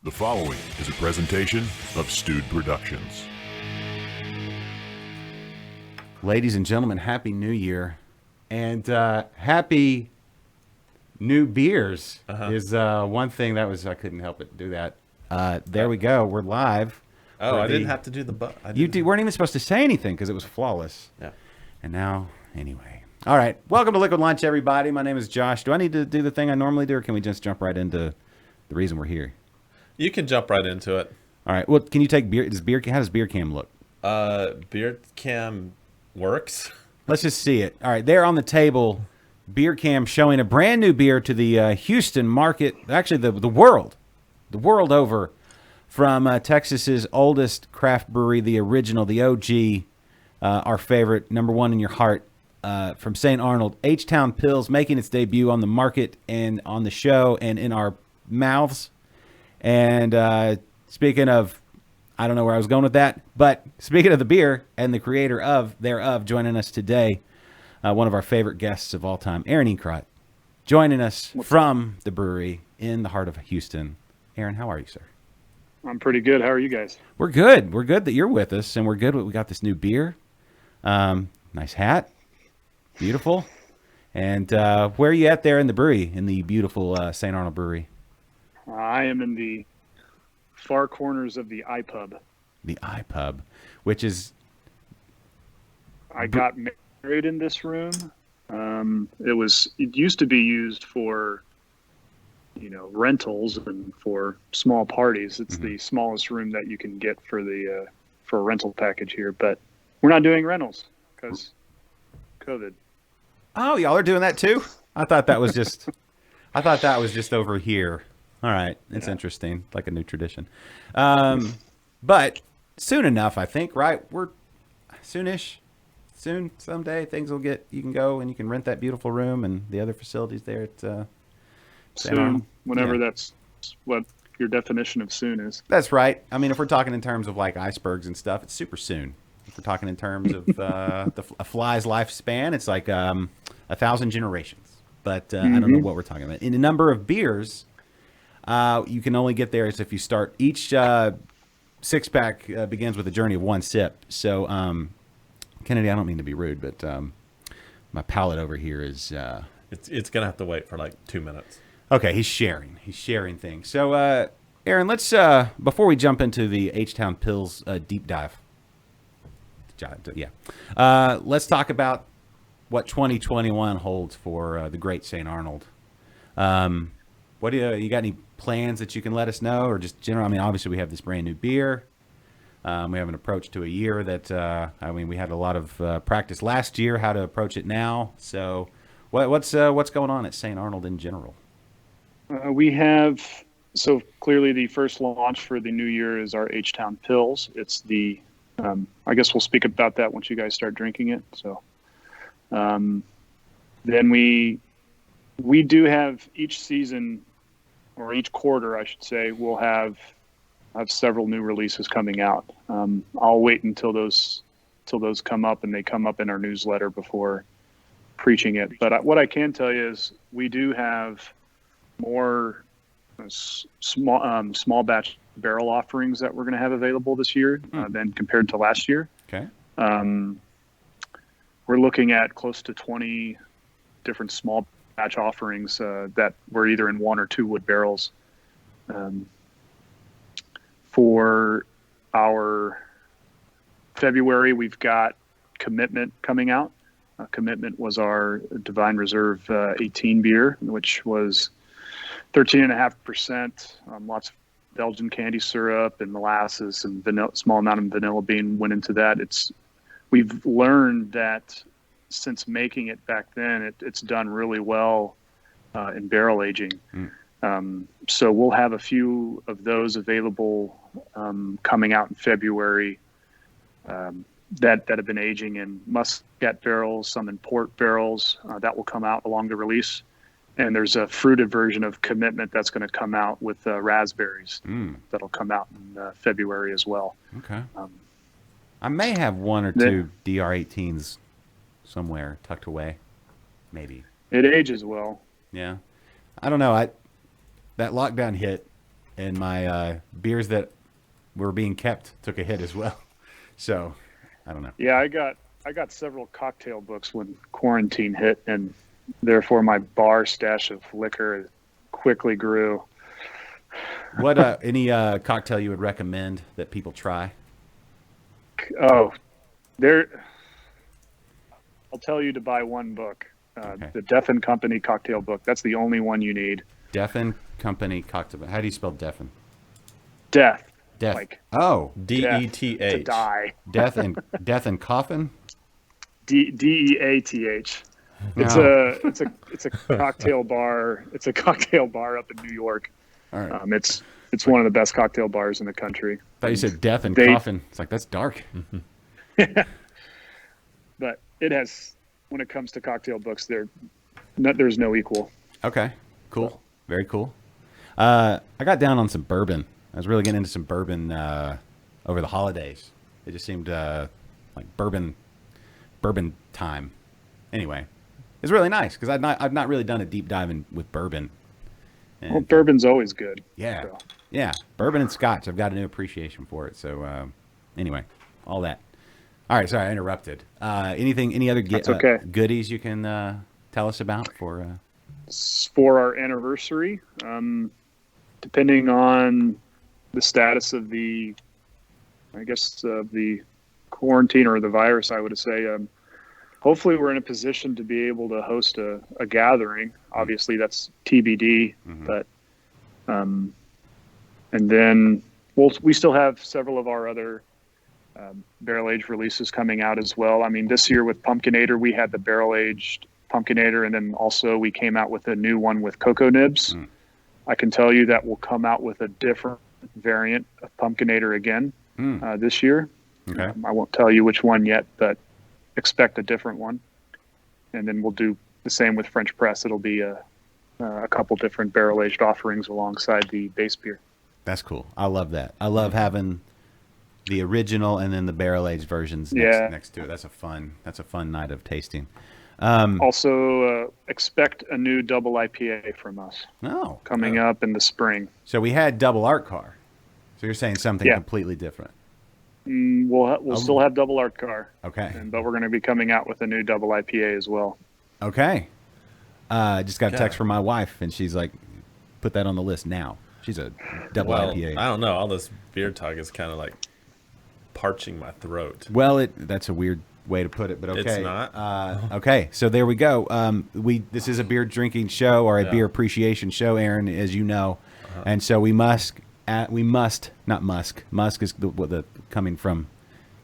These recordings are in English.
The following is a presentation of Stewed Productions. Ladies and gentlemen, Happy New Year. And Happy New Beers is one thing that was, I couldn't help but do that. There we go. We're live. Oh, I didn't have to do the You weren't even supposed to say anything because it was flawless. Yeah. And now, anyway. All right. Welcome to Liquid Lunch, everybody. My name is Josh. Do I need to do the thing I normally do, or can we just jump right into the reason we're here? You can jump right into it. All right. Well, can you take beer? How does beer cam look? Beer cam works. Let's just see it. All right. There on the table, beer cam showing a brand new beer to the Houston market. Actually, the world over, from Texas's oldest craft brewery, the original, the OG, our favorite, number one in your heart, from St. Arnold. H-Town Pils making its debut on the market and on the show and in our mouths. And speaking of, I don't know where I was going with that, but speaking of the beer and the creator thereof, joining us today, one of our favorite guests of all time, Erin Crott, joining us from the brewery in the heart of Houston. Erin, how are you, sir? I'm pretty good. How are you guys? We're good. We're good that you're with us, and we're good that we got this new beer. Nice hat. Beautiful. And where are you at there in the brewery, in the beautiful St. Arnold Brewery? I am in the far corners of the iPub. The iPub, which is... I got married in this room. It used to be used for, rentals and for small parties. It's the smallest room that you can get for a rental package here, but we're not doing rentals because COVID. Oh, y'all are doing that too? I thought that was just over here. All right. It's interesting, like a new tradition. But soon enough, I think, right? We're soonish. Soon, someday, you can go and you can rent that beautiful room and the other facilities there at soon, whenever that's what your definition of soon is. That's right. I mean, if we're talking in terms of like icebergs and stuff, it's super soon. If we're talking in terms of a fly's lifespan, it's like 1,000 generations. But I don't know what we're talking about. In a number of beers, you can only get there is if you start each six-pack begins with a journey of one sip. So, Kennedy, I don't mean to be rude, but my palate over here is... It's going to have to wait for like 2 minutes. Okay, he's sharing things. So, Erin, let's, before we jump into the H-Town Pils deep dive, let's talk about what 2021 holds for the great St. Arnold. What do you got any plans that you can let us know, or just general? I mean, obviously we have this brand new beer. We have an approach to a year that we had a lot of practice last year how to approach it now. So, what's going on at St. Arnold in general? We have clearly the first launch for the new year is our H-Town Pils. It's the I guess we'll speak about that once you guys start drinking it. So, then we do have each season, or each quarter, I should say, we'll have several new releases coming out. I'll wait until those come up, and they come up in our newsletter before preaching it. But what I can tell you is we do have more small batch barrel offerings that we're going to have available this year than compared to last year. Okay. We're looking at close to 20 different small batch offerings that were either in 1 or 2 wood barrels. For our February, we've got Commitment coming out. Commitment was our Divine Reserve 18 beer, which was 13.5%. Lots of Belgian candy syrup and molasses and small amount of vanilla bean went into that. We've learned that since making it back then, it's done really well in barrel aging. So we'll have a few of those available coming out in February that have been aging in muscat barrels, some in port barrels that will come out along the release. And there's a fruited version of Commitment that's going to come out with raspberries that'll come out in February as well. Okay. I may have 1 or 2 DR18s somewhere tucked away, maybe. It ages well. Yeah. I don't know. That lockdown hit, and my beers that were being kept took a hit as well. So I don't know. Yeah, I got several cocktail books when quarantine hit, and therefore my bar stash of liquor quickly grew. What any cocktail you would recommend that people try? Oh, I'll tell you to buy one book, the Deaf and Company cocktail book. That's the only one you need. Deaf and Company cocktail. How do you spell Deafin? Death. Death. Like DETH. to die. Death and coffin. DEATH. It's a cocktail bar. It's a cocktail bar up in New York. All right. It's one of the best cocktail bars in the country. I thought you said death and coffin. It's like, that's dark. But it has, when it comes to cocktail books, there's no equal. Okay, cool. Very cool. I got down on some bourbon. I was really getting into some bourbon over the holidays. It just seemed like bourbon time. Anyway, it's really nice because I've not really done a deep dive with bourbon. And, Well, bourbon's always good. yeah, So. yeah, bourbon and scotch. I've got a new appreciation for it. So anyway, all that. All right, sorry I interrupted. Any other That's okay. goodies you can tell us about for? For our anniversary, depending on the status of the quarantine or the virus, I would say, hopefully we're in a position to be able to host a gathering. Obviously that's TBD, but, and then we still have several of our other barrel aged releases coming out as well. I mean, this year with Pumpkinator, we had the barrel aged Pumpkinator, and then also we came out with a new one with cocoa nibs. I can tell you that we'll come out with a different variant of Pumpkinator again this year. Okay. I won't tell you which one yet, but expect a different one. And then we'll do the same with French Press. It'll be a couple different barrel aged offerings alongside the base beer. That's cool. I love that. I love having the original and then the barrel aged versions next to it. That's a fun night of tasting. Also, expect a new double IPA from us coming up in the spring. So we had double art car. So you're saying something completely different. We'll still have double art car. Okay. But we're going to be coming out with a new double IPA as well. Okay. I just got a text from my wife, and she's like, put that on the list now. She's a double IPA. I don't know. All this beer talk is kind of like parching my throat. Well, that's a weird way to put it, but okay. It's not. Okay, so there we go. This is a beer drinking show or a beer appreciation show, Aaron, as you know, and so we must not Musk. Musk is the coming from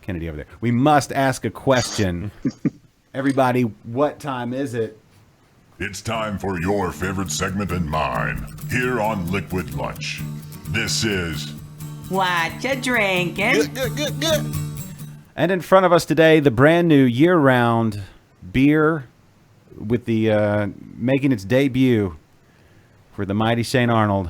Kennedy over there. We must ask a question. Everybody, what time is it? It's time for your favorite segment and mine here on Liquid Lunch. This is What you drinking? And in front of us today, the brand new year-round beer with the making its debut for the mighty St. Arnold,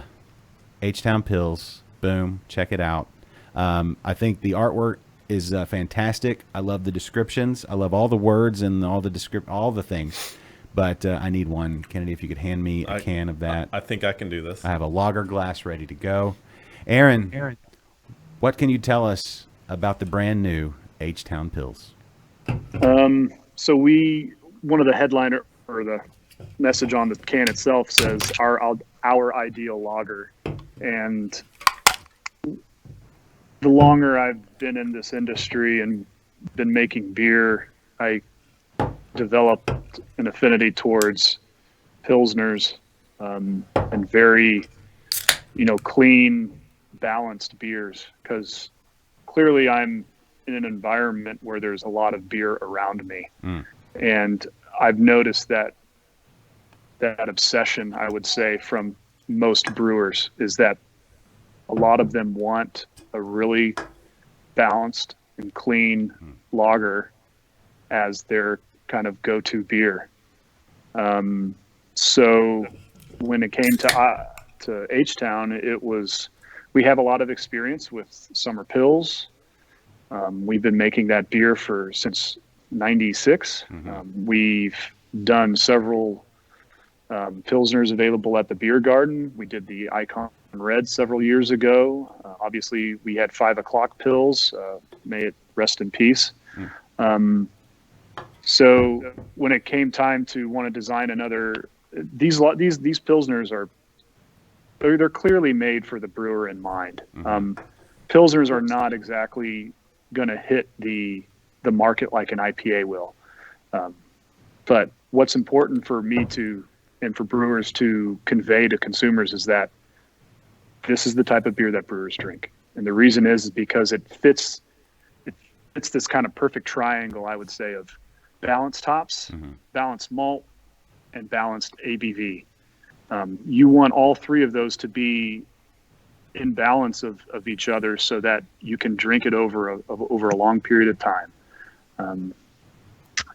H-Town Pils. Boom, check it out. I think the artwork is fantastic. I love the descriptions. I love all the words and all the things. But I need one. Kennedy, if you could hand me a can of that. I think I can do this. I have a lager glass ready to go. Aaron, what can you tell us about the brand new H-Town Pils? So one of the headliner or the message on the can itself says our ideal lager. And the longer I've been in this industry and been making beer, I developed an affinity towards Pilsners and very, clean, balanced beers, because clearly I'm in an environment where there's a lot of beer around me. And I've noticed that obsession, I would say, from most brewers is that a lot of them want a really balanced and clean lager as their kind of go-to beer. So when it came to H-Town, we have a lot of experience with summer pils. We've been making that beer since 96. We've done several Pilsners available at the beer garden. We did the Icon Red several years ago. Obviously, we had 5 o'clock pills. May it rest in peace. So when it came time to want to design another, these pilsners they're clearly made for the brewer in mind. Pilsners are not exactly going to hit the market like an IPA will. But what's important for me and for brewers to convey to consumers is that this is the type of beer that brewers drink. And the reason is because it fits this kind of perfect triangle, I would say, of balanced hops, balanced malt, and balanced ABV. You want all 3 of those to be in balance of each other so that you can drink it over a long period of time.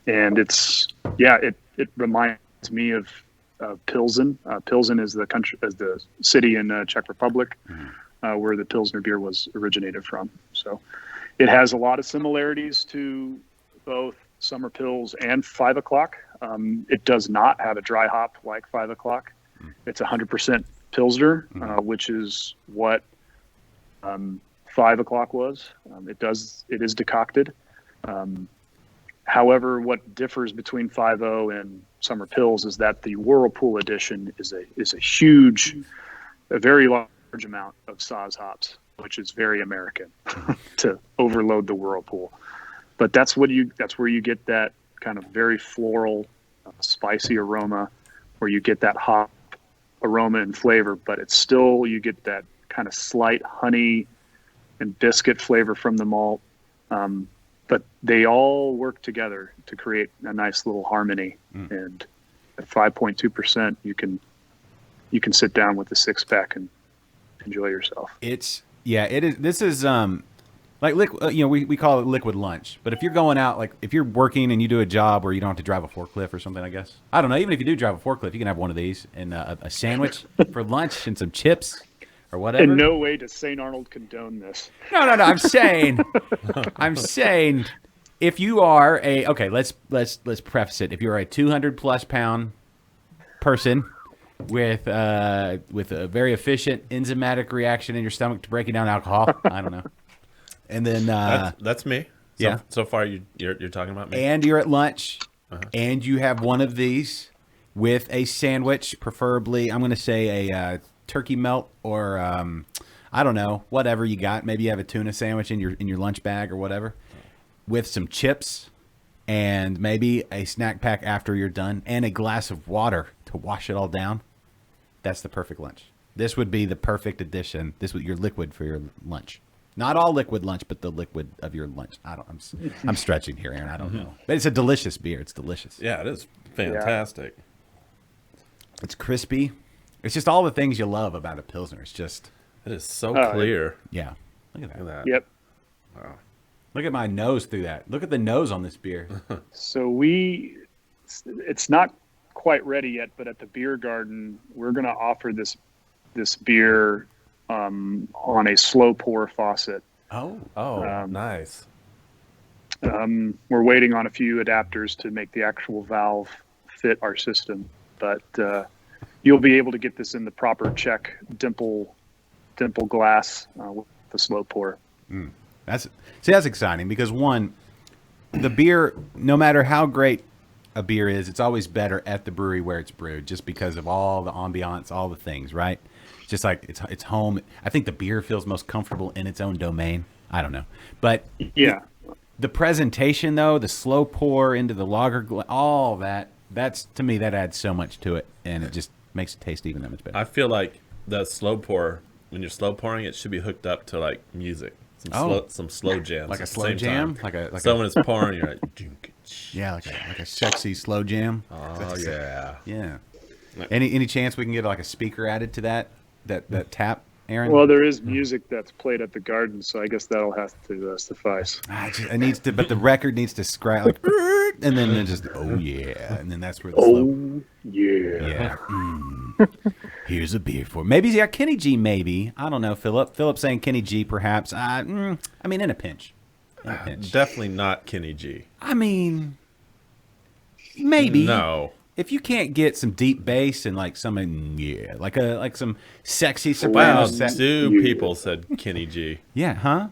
And it reminds me of Pilsen. Pilsen is the city in Czech Republic where the Pilsner beer was originated from. So it has a lot of similarities to both Summer Pils and 5 o'clock. It does not have a dry hop like 5 o'clock. It's 100% Pilsner, which is what 5 o'clock was. It is decocted. However, what differs between 5.0 and Summer Pils is that the Whirlpool edition is a very large amount of Saaz hops, which is very American to overload the Whirlpool. But that's where you get that kind of very floral, spicy aroma, where you get that hop aroma and flavor, but it's still, you get that kind of slight honey and biscuit flavor from the malt. But they all work together to create a nice little harmony. And at 5.2%, you can sit down with a 6-pack and enjoy yourself. It is. This is like we call it liquid lunch. But if you're going out, like if you're working and you do a job where you don't have to drive a forklift or something, I guess, I don't know. Even if you do drive a forklift, you can have one of these and a sandwich for lunch and some chips or whatever. In no way does St. Arnold condone this. No. I'm saying, if you are let's preface it. If you're a 200+ pound person with a very efficient enzymatic reaction in your stomach to breaking down alcohol, I don't know. And then that's me. Yeah. So far, you're talking about me. And you're at lunch, and you have one of these with a sandwich, preferably. I'm going to say a turkey melt or I don't know, whatever you got. Maybe you have a tuna sandwich in your lunch bag or whatever, with some chips, and maybe a snack pack after you're done, and a glass of water to wash it all down. That's the perfect lunch. This would be the perfect addition. This would your liquid for your lunch. Not all liquid lunch, but the liquid of your lunch. I'm stretching here, Aaron. I don't know. But it's a delicious beer. It's delicious. Yeah, it is fantastic. Yeah. It's crispy. It's just all the things you love about a Pilsner. It's just... It is so clear. Yeah. Look at that. Yep. Wow. Look at my nose through that. Look at the nose on this beer. So it's not quite ready yet, but at the beer garden, we're going to offer this beer on a slow pour faucet. Oh, nice. We're waiting on a few adapters to make the actual valve fit our system, but you'll be able to get this in the proper Czech dimple glass with the slow pour. That's exciting because one, the beer, no matter how great a beer is, it's always better at the brewery where it's brewed, just because of all the ambiance, all the things, right? Just like it's home. I think the beer feels most comfortable in its own domain. I don't know, but yeah, the presentation though, the slow pour into the lager, all that's to me that adds so much to it, and it just makes it taste even that much better. I feel like the slow pour, when you're slow pouring, it should be hooked up to like music, some slow jams, like a slow jam, time. When it's pouring, you're like, yeah, like a sexy slow jam. Oh yeah, yeah. Any chance we can get like a speaker added to that tap, Aaron? Well, there is music that's played at the garden, so I guess that'll have to suffice. It needs to, but the record needs to scratch like, and then it just and then that's where the slow. Yeah. Here's a beer for maybe Kenny G. Maybe I don't know. Philip saying Kenny G. Perhaps. I mean, in a pinch. Definitely not Kenny G. I mean, maybe. No. if you can't get some deep bass and like some like some sexy Wow, soprano, two people said Kenny G. yeah, huh?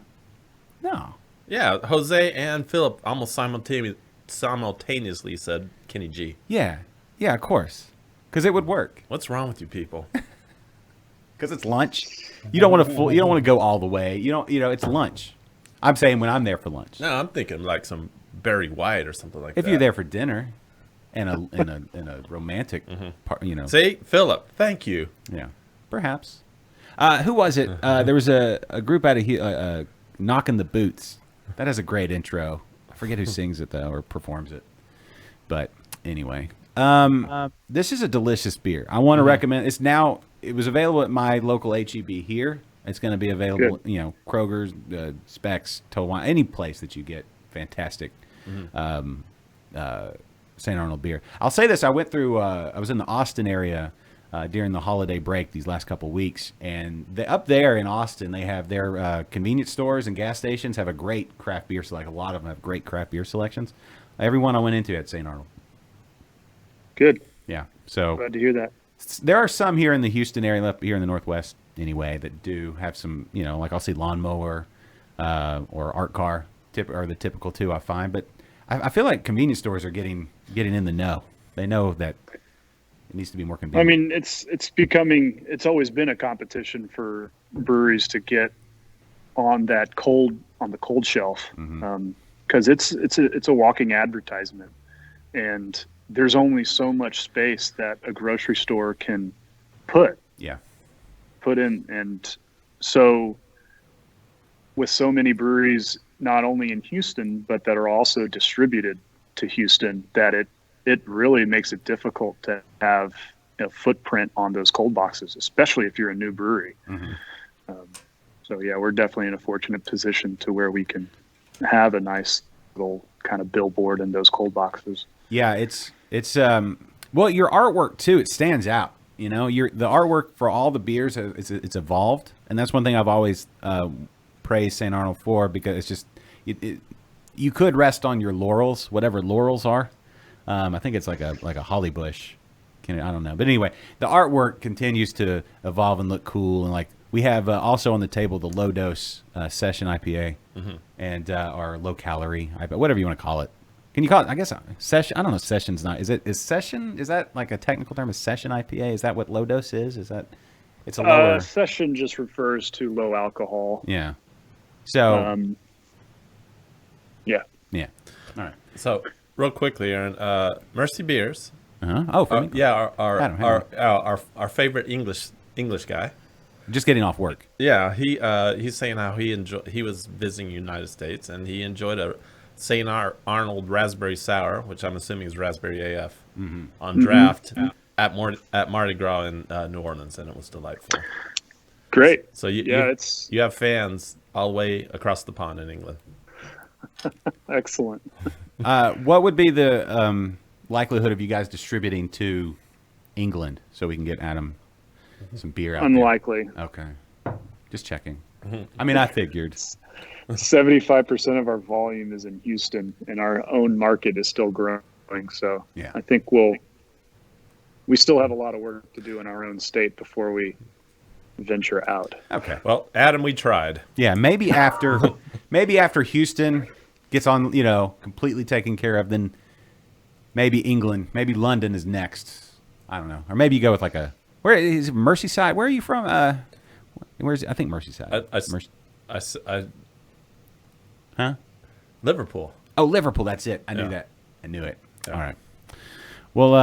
No, Yeah, Jose and Philip almost simultaneously said Kenny G. yeah, of course, because it would work. What's wrong with you people? Because it's lunch. You don't want to. You don't want to go all the way. You don't. It's lunch. I'm saying when I'm there for lunch. No, I'm thinking like some Barry White or something like that. If you're there for dinner, and a romantic part, See, Philip, thank you. Yeah, perhaps. Who was it? There was a group out of Knocking the Boots. That has a great intro. I forget who sings it though or performs it. But anyway, this is a delicious beer. I want to recommend. It was available at my local HEB here. It's going to be available, Kroger's, Specs, Total Wine, any place that you get fantastic St. Arnold beer. I'll say this: I went through. I was in the Austin area during the holiday break these last couple weeks, and up there in Austin, they have their convenience stores and gas stations have a great craft beer selection. A lot of them have great craft beer selections. Every one I went into at St. Arnold. Good. Yeah. So Glad to hear that. there are some here in the Houston area, up here in the Northwest anyway, that do have some, like I'll see Lawnmower or Art Car are the typical two I find. But I feel like convenience stores are getting in the know. They know that it needs to be more I convenient. mean, it's always been a competition for breweries to get on the cold shelf, because it's a walking advertisement, and there's only so much space that a grocery store can put in. And so with so many breweries, not only in Houston, but that are also distributed to Houston, that it really makes it difficult to have a footprint on those cold boxes, especially if you're a new brewery. So yeah, we're definitely in a fortunate position to where we can have a nice little kind of billboard in those cold boxes. Yeah, it's well, your artwork too, it stands out. The artwork for all the beers, it's evolved, and that's one thing I've always praised St. Arnold for, because it's just you could rest on your laurels, whatever laurels are. I think it's like a holly bush. I don't know, but anyway, the artwork continues to evolve and look cool, and like we have also on the table the low dose session IPA and our low calorie IPA, whatever you want to call it. Can you call it? I guess session. I don't know. Session's not. Is session? Is that like a technical term? Is session IPA? Is that what low dose is? Is that? It's a lower. Session just refers to low alcohol. Yeah. So. Yeah. Yeah. All right. So real quickly, Aaron, Mercy Beers. Oh, for me? Yeah, Adam, our favorite English guy. Just getting off work. Yeah, he's saying how he was visiting the United States and he enjoyed a St. Arnold Raspberry Sour, which I'm assuming is Raspberry AF, on draft at Mardi Gras in New Orleans, and it was delightful. Great. So you have fans all the way across the pond in England. Excellent. What would be the likelihood of you guys distributing to England so we can get Adam some beer out Unlikely. there? Okay. Just checking. I mean, I figured. 75% of our volume is in Houston, and our own market is still growing. So yeah. I think we still have a lot of work to do in our own state before we venture out. Okay. Well, Adam, we tried. Yeah, maybe after Houston gets on, completely taken care of, then maybe England, maybe London is next. I don't know. Or maybe you go with where is it, Merseyside? Where are you from? Where's I think Merseyside. Huh? Liverpool. Oh, Liverpool. That's it. I knew that. I knew it. Yeah. All right. Well,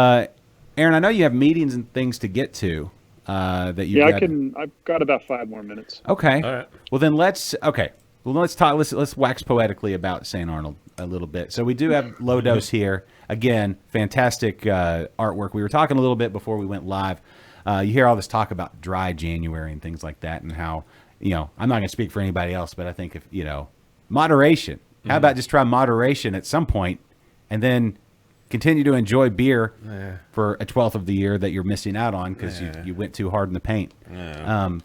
Aaron, I know you have meetings and things to get to. That you. Yeah, I've got about 5 more minutes. Okay. All right. Well, then let's. Okay. Well, let's talk. Let's wax poetically about St. Arnold a little bit. So we do have low dose here. Again, fantastic artwork. We were talking a little bit before we went live. You hear all this talk about dry January and things like that, and how I'm not going to speak for anybody else, but I think if moderation. How about just try moderation at some point, and then continue to enjoy beer for a 12th of the year that you're missing out on because you went too hard in the paint.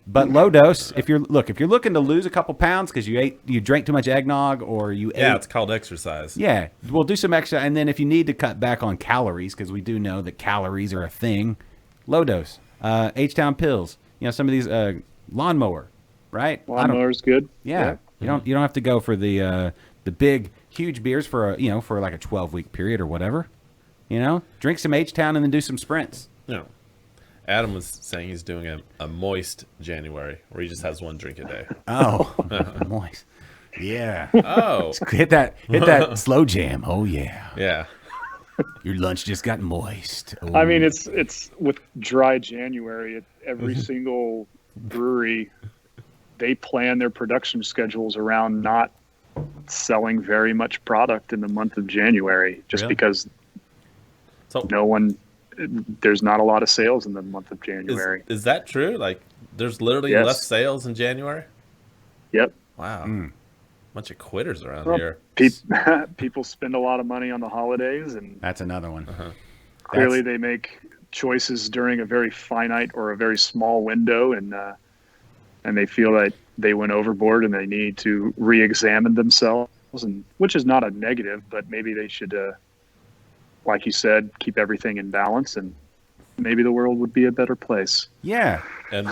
But low dose, if you're looking to lose a couple pounds because you drank too much eggnog or you ate. Yeah, it's called exercise. Yeah, we'll do some extra, and then if you need to cut back on calories because we do know that calories are a thing, low dose, H-Town pills. Some of these lawnmower, right? Lawnmower's good. Yeah, you don't have to go for the big huge beers for for like a 12-week period or whatever. Drink some H-Town and then do some sprints. Yeah. Adam was saying he's doing a moist January where he just has one drink a day. Oh, moist. Yeah. Oh. Hit that slow jam. Oh yeah. Yeah. Your lunch just got moist. Oh. I mean, it's with dry January. Every single brewery, they plan their production schedules around not selling very much product in the month of January, just Really? because there's not a lot of sales in the month of January. Is that true? Like, there's literally Yes. less sales in January? Yep. Wow. Bunch of quitters around Well, here. People spend a lot of money on the holidays, and That's another one. clearly they make choices during a very finite or a very small window, and they feel that they went overboard and they need to re-examine themselves, and which is not a negative, but maybe they should, like you said, keep everything in balance, and maybe the world would be a better place. Yeah. And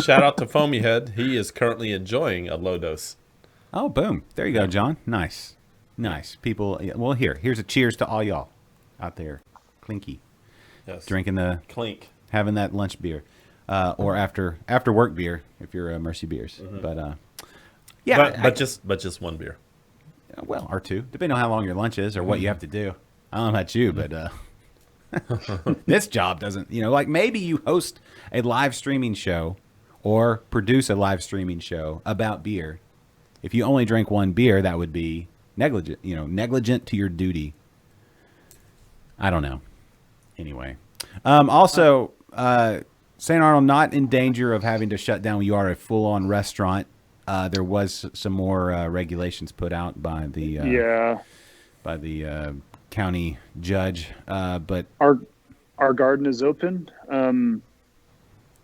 shout out to Foamy Head. He is currently enjoying a low dose. Oh, boom. There you go, John. Nice. People, well, here's a cheers to all y'all out there. Clinky. Yes. Drinking Clink. having that lunch beer. Or after work beer if you're Mercy Beers. But yeah, But just one beer. well, or two, depending on how long your lunch is or what you have to do. I don't know about you, but this job doesn't. Like maybe you host a live streaming show or produce a live streaming show about beer. If you only drink one beer, that would be negligent. Negligent to your duty. I don't know. Anyway, also. St. Arnold not in danger of having to shut down. You are a full-on restaurant. There was some more regulations put out by the county judge, but Our garden is open.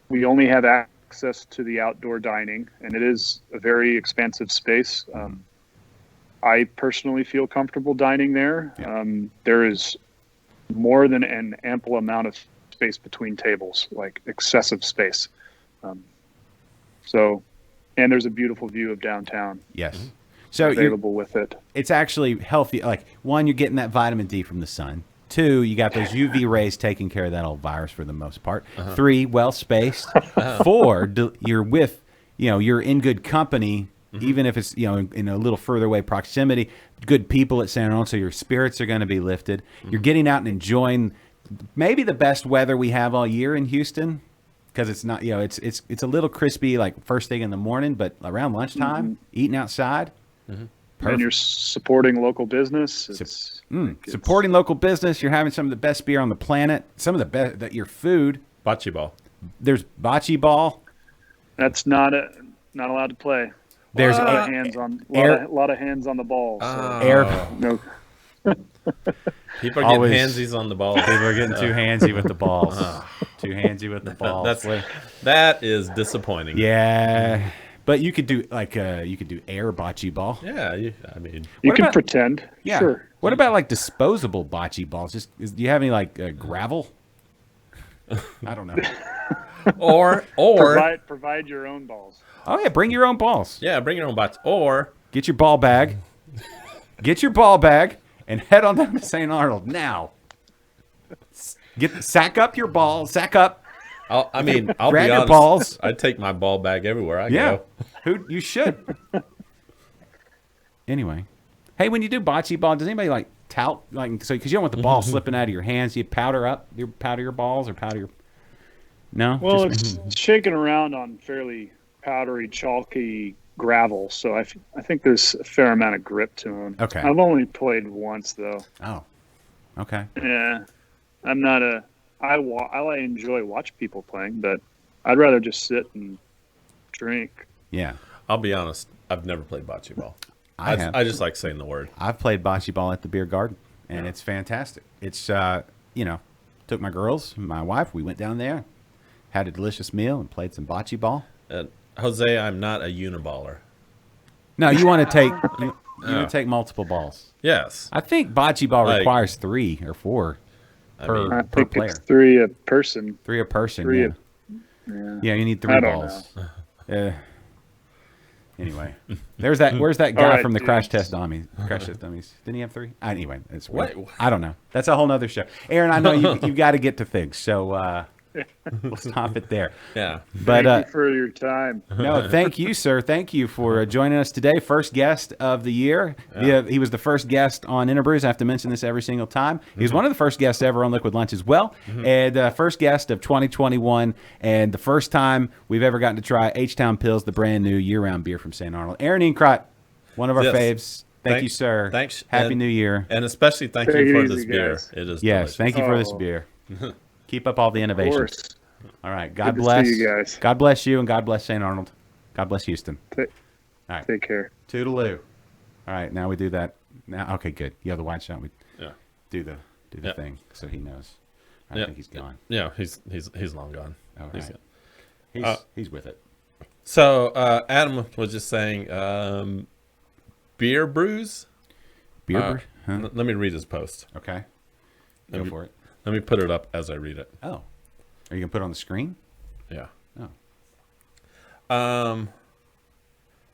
We only have access to the outdoor dining, and it is a very expansive space. I personally feel comfortable dining there. Yeah. There is more than an ample amount of space between tables, like excessive space. And there's a beautiful view of downtown yes. So available with it. it's actually healthy. Like, one, you're getting that vitamin D from the sun. 2, you got those UV rays taking care of that old virus for the most part. 3, well spaced. 4, you're with, you're in good company, even if it's, in a little further away proximity. Good people at San Arnold, so your spirits are going to be lifted. You're getting out and enjoying maybe the best weather we have all year in Houston, because it's not, it's a little crispy like first thing in the morning, but around lunchtime, eating outside. And you're supporting local business. Supporting local business. You're having some of the best beer on the planet. Some of the best, your food. Bocce Ball. There's Bocce Ball. That's not allowed to play. There's a lot of hands on a lot of hands on the ball. So air. no. People are getting Always. handsys on the ball. People are getting too handsy with the balls. Too handsy with the balls. That is disappointing. Yeah. But you could do air Bocce Ball. Yeah, You What can about- pretend. Yeah. Sure. What about like disposable Bocce balls? Do you have any like gravel? I don't know. or Provide your own balls. Oh yeah, bring your own balls. yeah, bring your own bots. Or Get your ball bag. Get your ball bag and head on down to St. Arnold now. Sack up your balls. Sack up. I'll Grab be your honest. balls. I take my ball bag everywhere I Yeah. go. You should. Anyway. Hey, when you do bocce ball, does anybody like tout because you don't want the ball slipping out of your hands? You powder your balls or powder your No? Well, Just- it's shaking around on fairly powdery, chalky gravel, so I think there's a fair amount of grip to them. Okay. I've only played once though. Oh. Okay. Yeah, I'm not I enjoy watch people playing, but I'd rather just sit and drink. Yeah. I'll be honest. I've never played bocce ball. I have. I just like saying the word. I've played bocce ball at the beer garden and it's fantastic. It's took my girls, my wife. We went down there, had a delicious meal, and played some bocce ball. Jose, I'm not a uniballer. No, you want to take you want to take multiple balls. Yes. I think bocce ball Like- requires 3 or 4 per, I per think player. it's 3 a person. 3 a person. Three yeah. Yeah. Yeah, you need 3 I don't balls. Anyway, where's that guy All right, from the dudes. Crash Test Dummies? Didn't he have 3? Anyway, it's weird. What? I don't know. That's a whole nother show. Aaron, I know you got to get to things, so we'll stop it there. Yeah. But Thank you for your time. no, thank you, sir. Thank you for joining us today. First guest of the year. Yeah, he was the first guest on Interbrews. I have to mention this every single time. He was one of the first guests ever on Liquid Lunch as well, and first guest of 2021, and the first time we've ever gotten to try H-Town Pils, the brand new year-round beer from St. Arnold. Erin Crott, one of our Yes. faves. Thank you, sir. Thanks. Happy and- New Year. And especially thank Take you it for easy, this beer. guys. It is Yes, delicious. thank you for this Oh. beer. Keep up all the Of innovations. course. All right. God Good to bless see you guys. God bless you, and God bless St. Arnold. God bless Houston. Take, All right. take care. Toodaloo. All right, now we do that. Now, okay, good. You have the wide shot. We Yeah. do the Yeah. thing so he knows. I Yeah. think he's gone. Yeah, he's long gone. All He's right. gone. He's with it. So Adam was just saying, beer brews. Beer. Let me read his post. Okay. Go for it. Let me put it up as I read it. Oh, are you gonna put it on the screen? Yeah. Oh,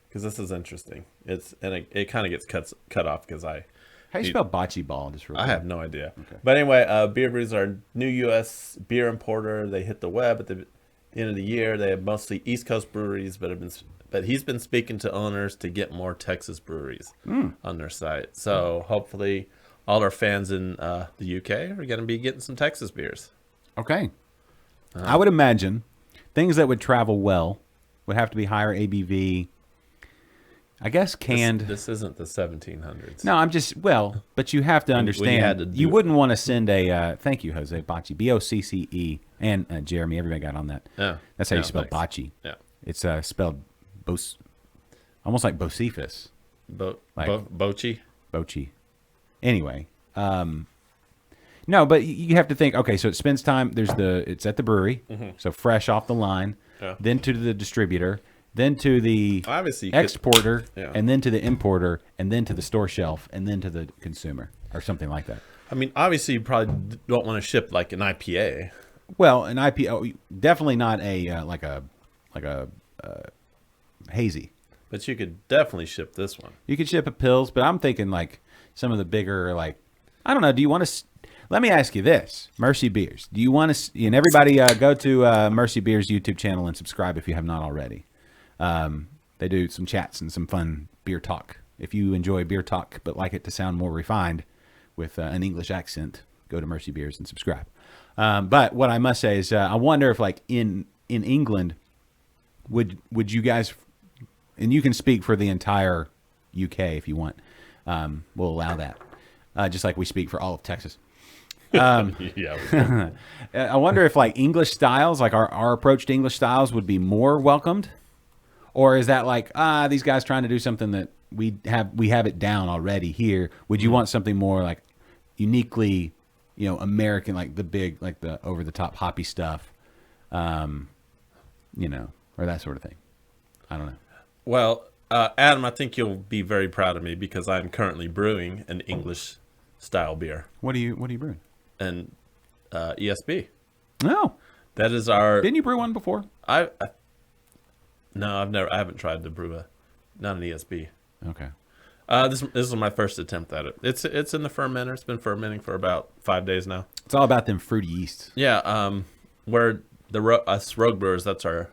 Because this is interesting. It kind of gets cut off because how do you You- spell bocce ball? Just real I quick? have no idea. Okay. But anyway, Beer Brews are a new U.S. beer importer. They hit the web at the end of the year. They have mostly East Coast breweries, but he's been speaking to owners to get more Texas breweries on their site. So hopefully, all our fans in the UK are going to be getting some Texas beers. Okay. I would imagine things that would travel well would have to be higher ABV. I guess canned. This isn't the 1700s. No, I'm just but you have to When you understand. had to do You it. wouldn't want to send a thank you, Jose Bocce, Bocce, and Jeremy. Everybody got on that. Yeah. That's how you Yeah, spell thanks. bocce. Yeah. It's spelled almost like Bocephus, Like- Bocce. Bocce. Anyway, no, but you have to think. Okay, so it spends time. It's at the brewery, so fresh off the line, Yeah. then to the distributor, then to the Obviously, you could- exporter, Yeah. and then to the importer, and then to the store shelf, and then to the consumer, or something like that. I mean, obviously, you probably don't want to ship like an IPA. Well, an IPA, definitely not a like a hazy. But you could definitely ship this one. You could ship a pills, but I'm thinking like some of the bigger, like, I don't know. Do you want to? Let me ask you this: Mercy Beers. Do you want to? And everybody, go to Mercy Beers YouTube channel and subscribe if you have not already. They do some chats and some fun beer talk. If you enjoy beer talk but like it to sound more refined with an English accent, go to Mercy Beers and subscribe. But what I must say is, I wonder if, like in England, would you guys, and you can speak for the entire UK if you want, we'll allow that, just like we speak for all of Texas. Yeah. I wonder if like English styles, like our approach to English styles, would be more welcomed, or is that like these guys trying to do something that we have it down already here? Would you want something more like uniquely, American, like the big, like the over the top hoppy stuff, or that sort of thing? I don't know. Well, Adam, I think you'll be very proud of me because I'm currently brewing an English style beer, What are you brewing? and ESB. No, That is our. didn't you brew one before? No, I haven't tried to brew not an ESB. Okay. This is my first attempt at it. It's in the fermenter. It's been fermenting for about 5 days now. It's all about them fruity yeasts. Yeah. Where us rogue brewers, that's our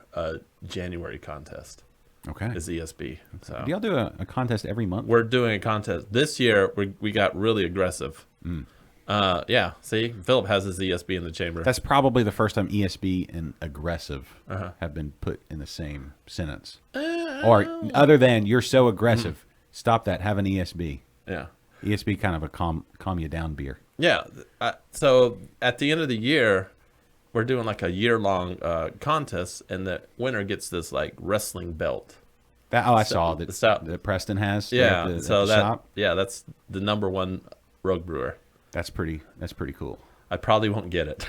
January contest. Okay. Is ESB. So Do y'all do a contest every month? we're doing a contest this year. We got really aggressive. Yeah. See, Philip has his ESB in the chamber. That's probably the first time ESB and aggressive have been put in the same sentence. Or other than you're so aggressive, stop that. Have an ESB. Yeah. ESB kind of a calm you down beer. Yeah. So at the end of the year, we're doing like a year-long contest, and the winner gets this like wrestling belt. I saw that the stout- that Preston has. Yeah. at the So shop. that's the number one rogue brewer. That's pretty cool. I probably won't get it,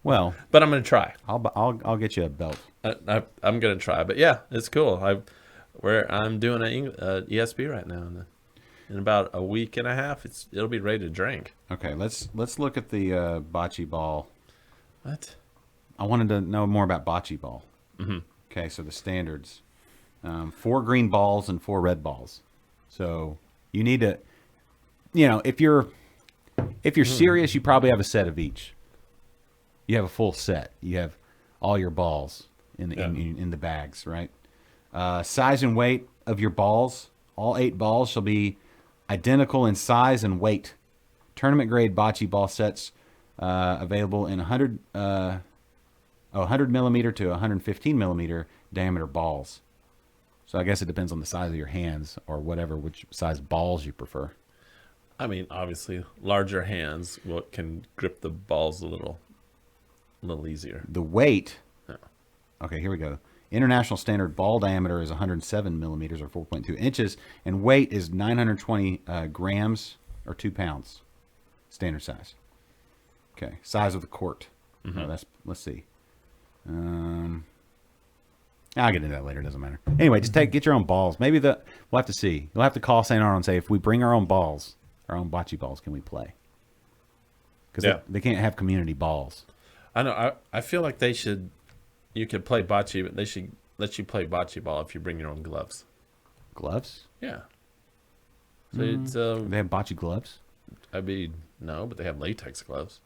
Well, but I'm gonna try. I'll get you a belt. I'm gonna try. But yeah, it's cool. I'm doing an ESP right now, and in about a week and a half, it'll be ready to drink. Okay, let's look at the Bocce Ball. What? I wanted to know more about Bocce Ball. Mm-hmm. Okay, so the standards: 4 green balls and 4 red balls. So you need to, if you're serious, you probably have a set of each. You have a full set. You have all your balls in the bags, right? Size and weight of your balls. All 8 balls shall be identical in size and weight. Tournament grade bocce ball sets available in 100 millimeter to 115 millimeter diameter balls. So I guess it depends on the size of your hands or which size balls you prefer. I mean, obviously, larger hands can grip the balls a little easier. The weight. Yeah. Okay, here we go. International standard ball diameter is 107 millimeters or 4.2 inches, and weight is 920 grams or 2 pounds. Standard size. Okay, size of the court. Mm-hmm. Let's see. I'll get into that later. It doesn't matter. Anyway, just get your own balls. Maybe we'll have to see. You'll have to call St. Arnold and say, if we bring our own balls, our own bocce balls, can we play? Because they can't have community balls. I know. I feel like they should. You could play bocce, but they should let you play bocce ball if you bring your own gloves. Gloves? Yeah. So it's They have bocce gloves? no, but they have latex gloves.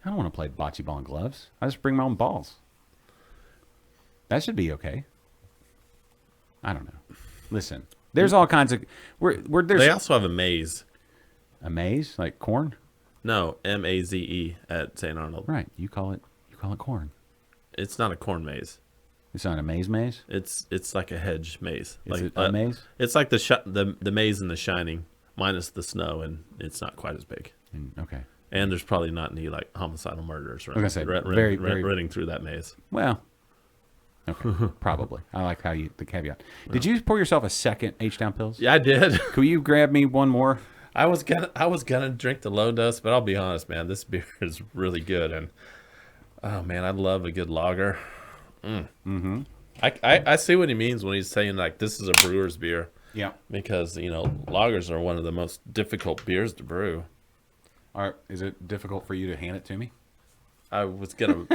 I don't want to play bocce ball in gloves. I just bring my own balls. That should be okay. I don't know. Listen, there's all kinds of. They also have a maze. A maze, like corn. No, MAZE at St. Arnold. Right. You call it corn. It's not a corn maze. It's not a maze. It's like a hedge maze. Is it a maze? It's like the maze in The Shining, minus the snow, and it's not quite as big. Okay. And there's probably not any like homicidal murders running through that maze. Well. Okay. Probably. I like the caveat. Did you pour yourself a second H-Town Pils? Yeah, I did. Could you grab me one more? I was gonna drink the low dose, but I'll be honest, man, this beer is really good, and oh man, I love a good lager. Mm-hmm. I see what he means when he's saying like this is a brewer's beer. Yeah. Because lagers are one of the most difficult beers to brew. All right. Is it difficult for you to hand it to me? I was gonna.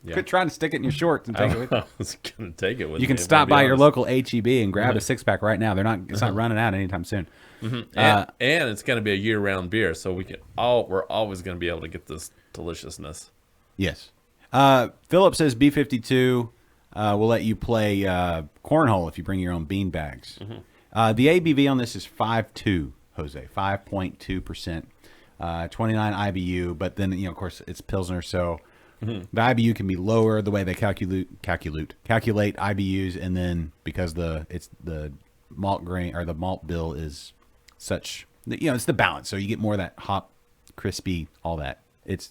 Yeah. Quit trying to stick it in your shorts and take it with you. I was gonna take it with me. You can stop by your local HEB and grab a 6-pack right now. It's not running out anytime soon. Mm-hmm. And it's gonna be a year-round beer, so we're always gonna be able to get this deliciousness. Yes. Philip says B52 will let you play cornhole if you bring your own bean bags. Mm-hmm. The ABV on this is 5.2, Jose, 5.2%, 29 IBU. But then of course it's Pilsner, so. Mm-hmm. The IBU can be lower the way they calculate IBUs, and then because the malt grain or the malt bill is such, it's the balance, so you get more of that hop, crispy, all that. It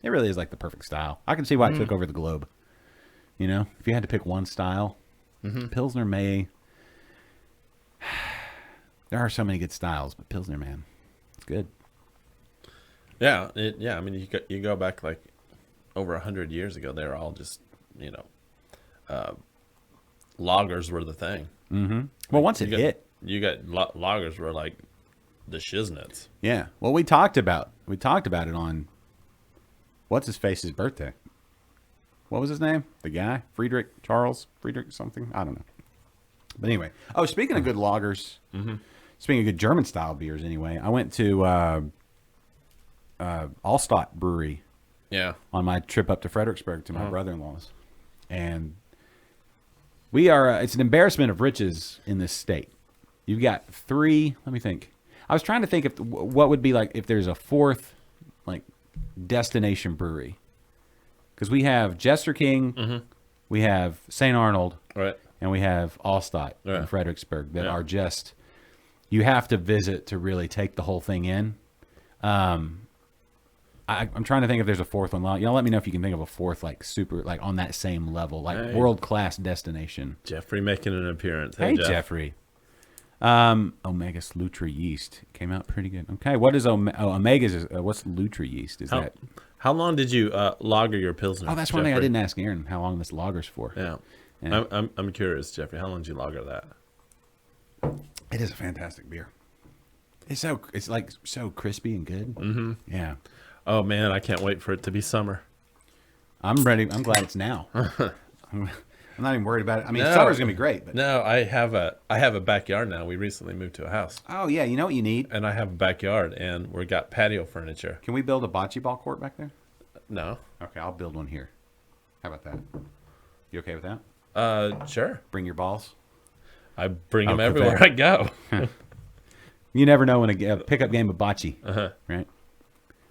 really is like the perfect style. I can see why it took over the globe. If you had to pick one style, Pilsner may. There are so many good styles, but Pilsner, man, it's good. Yeah, I mean, you go back like. Over 100 years ago, they were all just, lagers were the thing. Mm-hmm. Well, once it hit, you got lagers were like the shiznits. Yeah. Well, we talked about it on what's his face's birthday. What was his name? The guy, Friedrich something. I don't know. But anyway, speaking of good lagers, speaking of good German style beers, anyway, I went to Allstadt Brewery. Yeah. On my trip up to Fredericksburg to my brother-in-law's. And we are, it's an embarrassment of riches in this state. You've got 3, let me think. I was trying to think what would be like if there's a 4th, like, destination brewery. Because we have Jester King, we have St. Arnold, right, and we have Allstadt in Fredericksburg that are just, you have to visit to really take the whole thing in. I'm trying to think if there's a 4th one. Let me know if you can think of a 4th, like super, like on that same level, like world-class destination. Jeffrey making an appearance. Hey, Jeffrey. Omega's Lutra yeast came out pretty good. Okay, what is Omega's? What's Lutra yeast? Is that? How long did you lager your Pilsner? Oh, that's one thing I didn't ask Aaron. How long this lager's for? Yeah. I'm curious, Jeffrey. How long did you lager that? It is a fantastic beer. It's like so crispy and good. Mm-hmm. Yeah. Oh man, I can't wait for it to be summer. I'm ready. I'm glad it's now. I'm not even worried about it. I mean, summer's gonna be great. But no, I have a backyard now. We recently moved to a house. Oh yeah, you know what you need? And I have a backyard, and we got patio furniture. Can we build a bocce ball court back there? No. Okay, I'll build one here. How about that? You okay with that? Sure. Bring your balls. I bring them everywhere I go. You never know when a pickup game of bocce, right?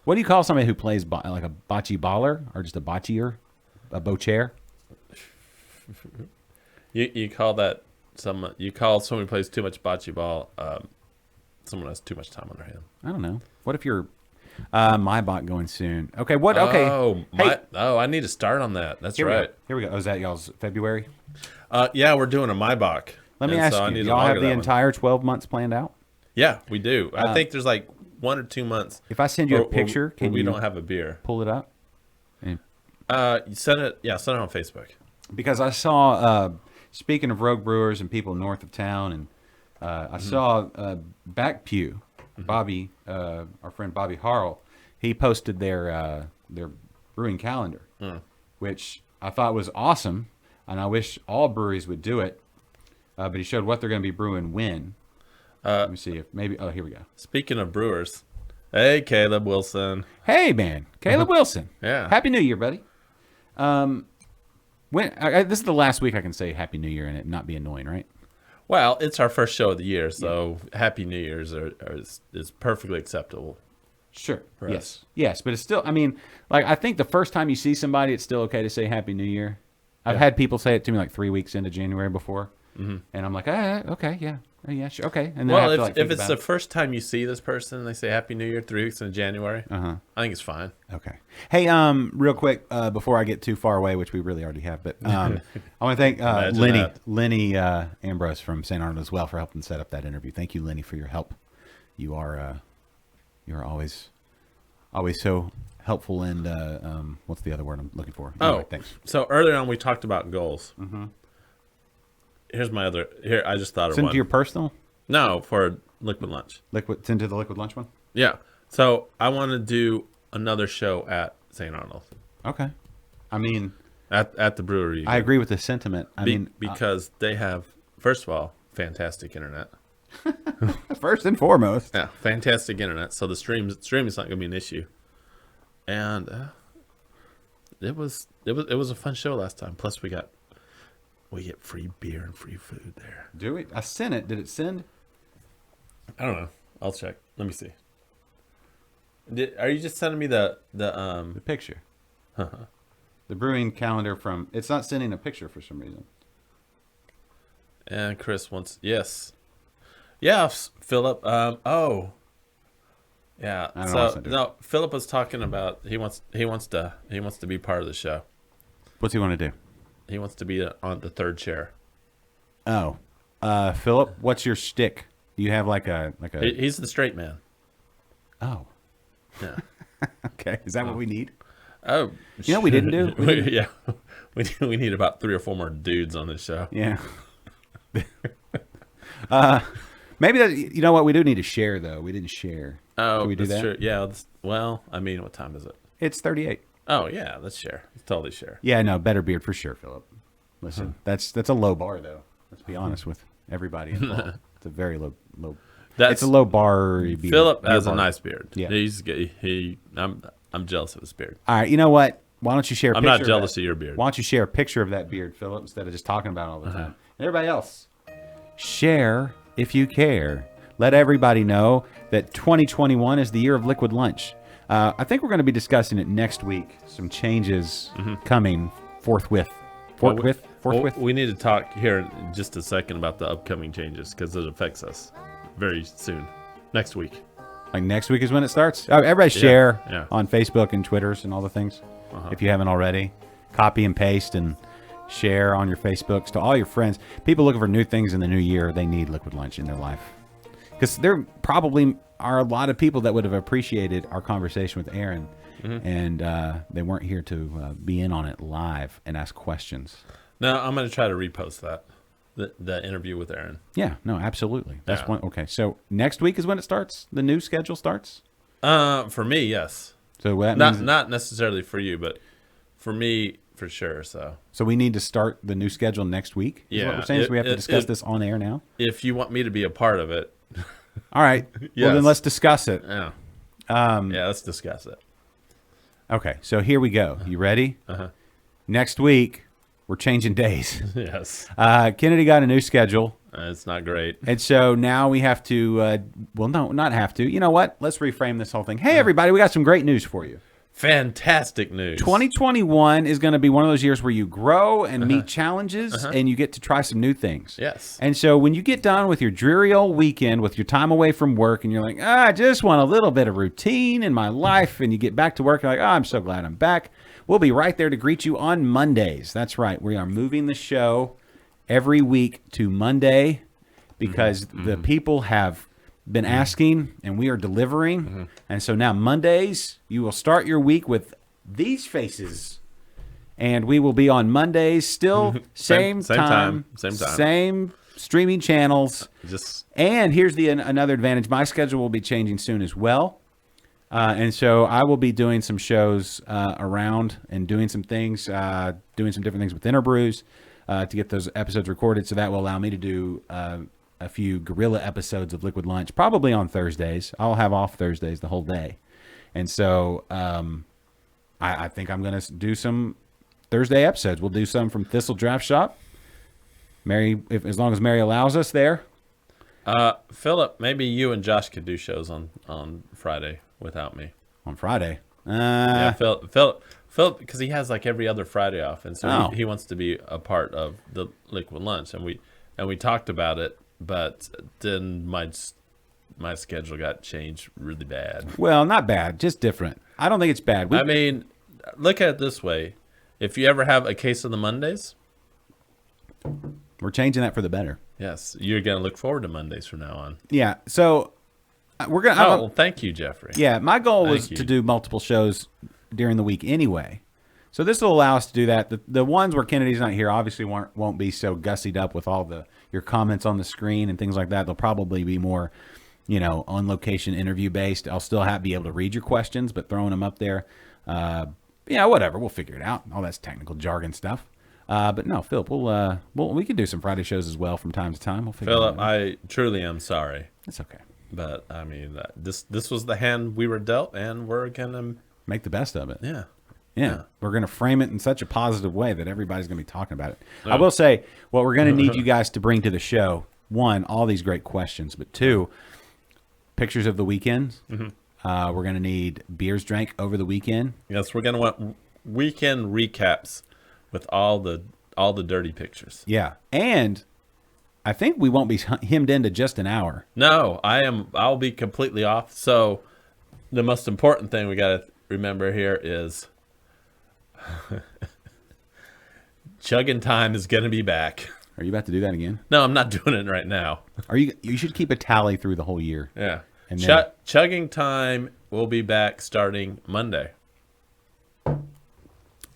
What do you call somebody who plays like a bocce baller or just a bocceer, a bochair? You call that someone? You call someone who plays too much bocce ball? Someone has too much time on their hand. I don't know. What if you're my bot going soon? Okay, what? Okay. I need to start on that. That's right. Here we go. Oh, is that y'all's February? Yeah, we're doing a Maibach. Let me ask you. Y'all have the entire 12 months planned out? Yeah, we do. I think there's like 1 or 2 months. If I send you a picture, can we you don't have a beer? Pull it up? You send it. Yeah, send it on Facebook. Because I saw, speaking of rogue brewers and people north of town, and I saw Back Pew, Bobby, our friend Bobby Harrell, he posted their brewing calendar, which I thought was awesome, and I wish all breweries would do it. But he showed what they're going to be brewing when. Let me see if maybe. Oh, here we go. Speaking of brewers, hey Caleb Wilson. Hey man, Caleb Wilson. Yeah. Happy New Year, buddy. This is the last week I can say Happy New Year and it not be annoying, right? Well, it's our first show of the year, so Happy New Year's is perfectly acceptable. Sure. Yes, but it's still. I mean, like I think the first time you see somebody, it's still okay to say Happy New Year. I've had people say it to me like 3 weeks into January before, and I'm like, okay, yeah, sure, okay. And then if it's the first time you see this person, and they say Happy New Year 3 weeks into January. I think it's fine. Okay. Hey, real quick before I get too far away, which we really already have, but I want to thank Lenny Ambrose from St. Arnold as well for helping set up that interview. Thank you, Lenny, for your help. You are always so helpful and what's the other word I'm looking for? Anyway, thanks. So earlier on we talked about goals. Here's my other. Here, I just thought of one. Send to your personal? No, for Liquid Lunch. Send to the Liquid Lunch one? Yeah. So I want to do another show at St. Arnold. Okay. I mean, at the brewery. I agree with the sentiment. Because they have, first of all, fantastic internet. First and foremost. Yeah, fantastic internet. So the stream is not going to be an issue. And it was a fun show last time. Plus we get free beer and free food there. Do we? I sent it. Did it send? I don't know. I'll check. Let me see. Are you just sending me the picture? The brewing calendar from. It's not sending a picture for some reason. And Chris wants yes. Yeah, Philip. Yeah. No, Philip was talking about he wants to be part of the show. What's he want to do? He wants to be on the third chair. Oh, Philip, what's your shtick? Do you have like a? He's the straight man. Oh. Yeah. Okay. Is that what we need? Oh. You know what we didn't do? Yeah. We need about 3 or 4 more dudes on this show. Yeah. Maybe that. You know what? We do need to share though. We didn't share. Oh, can we do that? True. Yeah. Well, I mean, what time is it? It's 38. Oh yeah, let's share. Let's totally share. Yeah, no, better beard for sure, Philip. Listen, that's a low bar though. Let's be honest with everybody involved. It's a very low. It's a low bar. Philip has a nice beard. Yeah, I'm jealous of his beard. All right, you know what? Why don't you share? I'm not jealous of your beard. Why don't you share a picture of that beard, Philip, instead of just talking about it all the time? And everybody else, share if you care. Let everybody know that 2021 is the year of Liquid Lunch. I think we're going to be discussing it next week. Some changes coming forthwith. We need to talk here in just a second about the upcoming changes because it affects us very soon. Next week. Like next week is when it starts? Everybody share on Facebook and Twitters and all the things. If you haven't already. Copy and paste and share on your Facebooks to all your friends. People looking for new things in the new year, they need Liquid Lunch in their life. Because there probably are a lot of people that would have appreciated our conversation with Erin, and they weren't here to be in on it live and ask questions. No, I'm going to try to repost that, the interview with Erin. Yeah, no, absolutely. That's Yeah. one. Okay, so next week is when it starts? The new schedule starts? For me, yes. So that means Not necessarily for you, but for me, for sure. So we need to start the new schedule next week? Is what Yeah, we're saying? So we have to discuss this on air now? if you want me to be a part of it, All right. Well, then Yes. let's discuss it. yeah, let's discuss it. Okay, so here we go. You ready? Uh-huh. Next week, we're changing days. Yes, Kennedy got a new schedule. it's not great. And so now we have to, well, no, not have to. You know what? Let's reframe this whole thing. Hey, everybody, we got some great news for you. Fantastic news. 2021 is going to be one of those years where you grow and meet challenges and you get to try some new things. Yes. And so when you get done with your dreary old weekend, with your time away from work, and you're like, I just want a little bit of routine in my life, and you get back to work, you're like, I'm so glad I'm back. We'll be right there to greet you on Mondays. That's right. We are moving the show every week to Monday because the people have been asking and we are delivering. And so now Mondays, you will start your week with these faces. And we will be on Mondays, still same time, same streaming channels. And here's another advantage. My schedule will be changing soon as well. And so I will be doing some shows around and doing some things, doing some different things with Interbrews to get those episodes recorded. So that will allow me to do a few guerrilla episodes of Liquid Lunch, probably on Thursdays. I'll have off Thursdays the whole day. And so I think I'm going to do some Thursday episodes. We'll do some from Thistle Draft Shop. Mary, as long as Mary allows us there. Philip, maybe you and Josh could do shows on Friday without me. On Friday? Yeah, Philip, because he has like every other Friday off, and so he wants to be a part of the Liquid Lunch, and we talked about it, but then my schedule got changed really bad. Well, not bad, just different. I don't think it's bad. I mean, look at it this way: if you ever have a case of the Mondays, we're changing that for the better. yes, you're gonna look forward to Mondays from now on. Yeah. So we're gonna. Well, thank you, Jeffrey. Yeah, my goal was Thank you. to do multiple shows during the week anyway. So this will allow us to do that. The ones where Kennedy's not here obviously won't be so gussied up with all your comments on the screen and things like that. They'll probably be more, on location interview based. I'll still be able to read your questions, but throwing them up there, whatever. We'll figure it out. All that's technical jargon stuff. But no, Philip, we can do some Friday shows as well from time to time. We'll figure Philip, it out. I truly am sorry, It's okay. but I mean, this was the hand we were dealt, and we're gonna, Make the best of it. yeah. Yeah, we're going to frame it in such a positive way that everybody's going to be talking about it. Oh. I will say, what we're going to need you guys to bring to the show, one, all these great questions, but two, pictures of the weekends. We're going to need beers drank over the weekend. Yes, we're gonna want weekend recaps with all the dirty pictures. Yeah, and I think we won't be hemmed into just an hour. No, I'll be completely off. So the most important thing we got to remember here is chugging time is going to be back. Are you about to do that again? No, I'm not doing it right now. You should keep a tally through the whole year. Yeah. And then- Chugging time will be back starting Monday.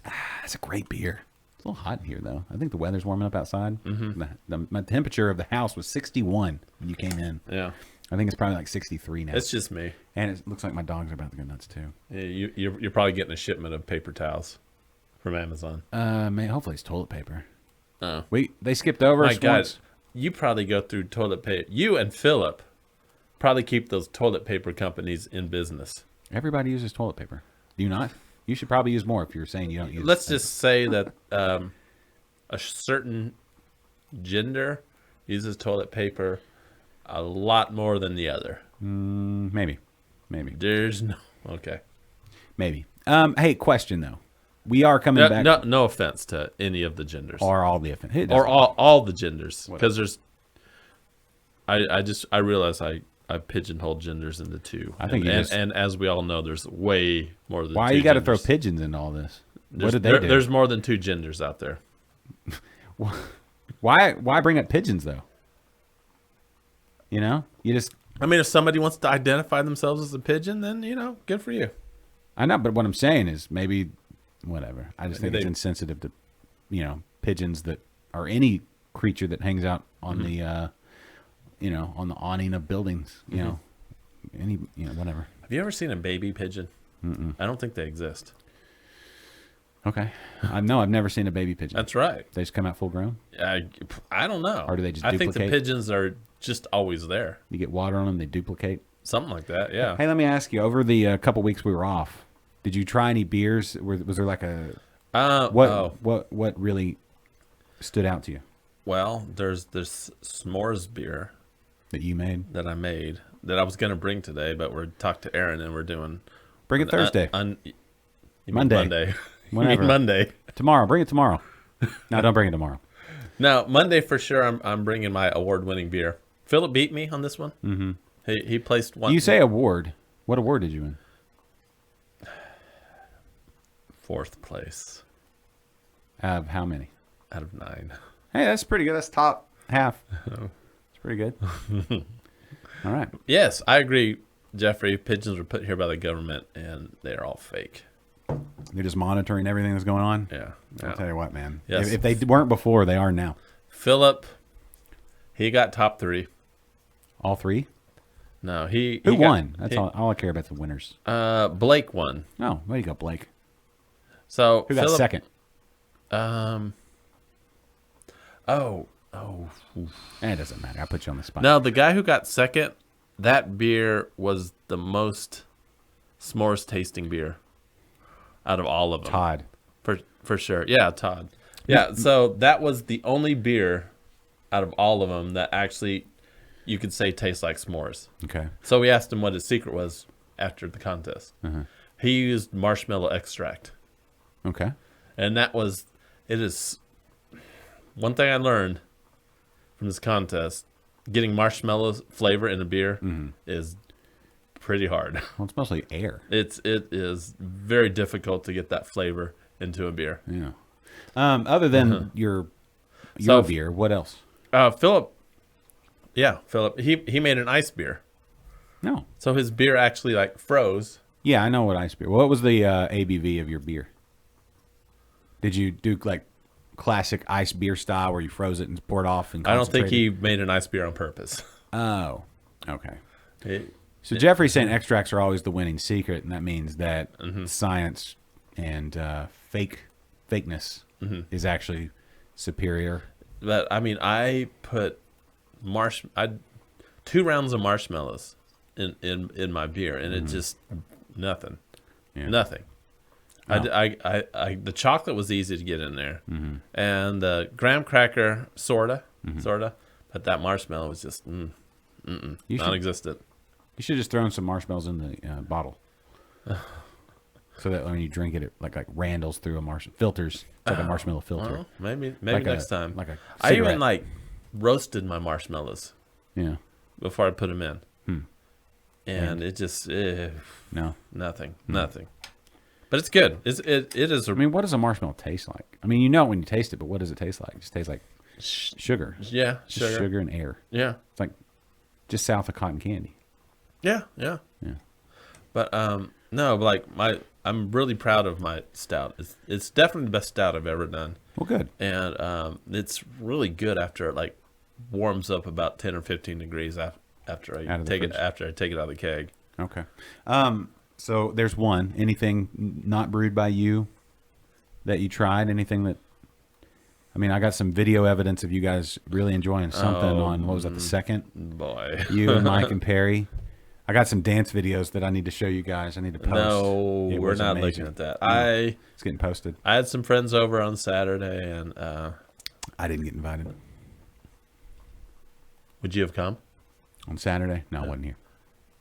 That's a great beer. It's a little hot in here, though. I think the weather's warming up outside. My temperature of the house was 61 when you came in. Yeah. I think it's probably like 63 now. It's just me. And it looks like my dogs are about to go nuts, too. Yeah, you're probably getting a shipment of paper towels from Amazon. Hopefully it's toilet paper. Oh. They skipped over My us God, once. you probably go through toilet paper. You and Philip probably keep those toilet paper companies in business. Everybody uses toilet paper. Do you not? You should probably use more if you're saying you don't use Let's just say that a certain gender uses toilet paper a lot more than the other. Maybe. There's no... Okay. Maybe. Hey, question, though. We are coming back. No offense to any of the genders. Or all the offense. Or all the genders. Because there's... I realize I pigeonholed genders into two. I think and as we all know, there's way more than Why two you got to throw genders. pigeons into all this? What There's, did they do? There's more than two genders out there. Why bring up pigeons though? You know, you just. I mean, if somebody wants to identify themselves as a pigeon, then good for you. I know, but what I'm saying is maybe whatever. I just think it's they- insensitive to, pigeons that are any creature that hangs out on the, on the awning of buildings. You know, whatever. Have you ever seen a baby pigeon? I don't think they exist. Okay. No, I've never seen a baby pigeon. That's right. They just come out full grown. I don't know. Or do they just I think the duplicate? pigeons are just always there. You get water on them, they duplicate. Something like that, yeah. Hey, let me ask you. Over the couple weeks we were off, did you try any beers? Was there like a what really stood out to you Well, there's this s'mores beer that you made? that I made that I was going to bring today, but we're talked to Erin and we're doing Bring it Thursday, you mean Monday. Monday. You Whenever. mean Monday. tomorrow. Bring it tomorrow. No, don't bring it tomorrow. No, Monday for sure. I'm bringing my award-winning beer. Philip beat me on this one. Mm-hmm. He placed one. You say award. What award did you win? 4th place Out of how many? out of 9. Hey, that's pretty good. That's top half. It's pretty good. All right. Yes, I agree, Jeffrey. Pigeons were put here by the government, and they're all fake. They're just monitoring everything that's going on. Yeah. I'll tell you what, man. Yes. If they weren't before, they are now. Philip, he got top 3. All three. No, he Who got- won? That's all I care about. The winners. Blake won. Oh, there you go, Blake. So Who got Philip, second? It doesn't matter. I put you on the spot. No, the guy who got second, that beer was the most s'mores tasting beer out of all of them. Todd. For sure. Yeah, Todd. Yeah, so that was the only beer out of all of them that actually you could say tastes like s'mores. Okay. So we asked him what his secret was after the contest. Uh-huh. He used marshmallow extract. Okay. And it is one thing I learned from this contest, getting marshmallow flavor in a beer is pretty hard. Well, it's mostly air. It is very difficult to get that flavor into a beer. Yeah. Other than your So- beer, what else? Philip, he made an ice beer. No. So his beer actually like froze. Yeah, I know what ice beer. What was the ABV of your beer? Did you do like classic ice beer style where you froze it and poured off and I don't think concentrated? he made an ice bear on purpose. Oh, okay. It- So Jeffrey's saying extracts are always the winning secret, and that means that Mm-hmm. science and fakeness is actually superior. but I mean, I put 2 rounds of marshmallows in my beer, and it just nothing, Yeah. nothing. The chocolate was easy to get in there, and the graham cracker sorta, but that marshmallow was just You should- non-existent. You should just throw some marshmallows in the bottle, so that when you drink it, it like randles through a filters. It's like a marshmallow filter. Well, maybe Like next a- time. like a I cigarette. even like roasted my marshmallows Yeah. before I put them in, and it just No. nothing. But it's good. It is. I mean, what does a marshmallow taste like? I mean, you know it when you taste it, but what does it taste like? It just tastes like sugar. Yeah, Just sugar and air. Yeah, It's like just south of cotton candy. yeah. Yeah. But no, but like I'm really proud of my stout. It's definitely the best stout I've ever done, Well, good. and it's really good after it like warms up about 10 or 15 degrees after I Out of the take it fridge. after I take it out of the keg. Okay. So there's one. Anything not brewed by you that you tried? Anything that? I mean, I got some video evidence of you guys really enjoying something on what was that, the second? Boy, You and Mike and Perry. I got some dance videos that I need to show you guys. I need to post. no, It we're was not amazing. looking at that. Yeah. It's getting posted. I had some friends over on Saturday, and I didn't get invited would you have come? on Saturday. No, I wasn't here.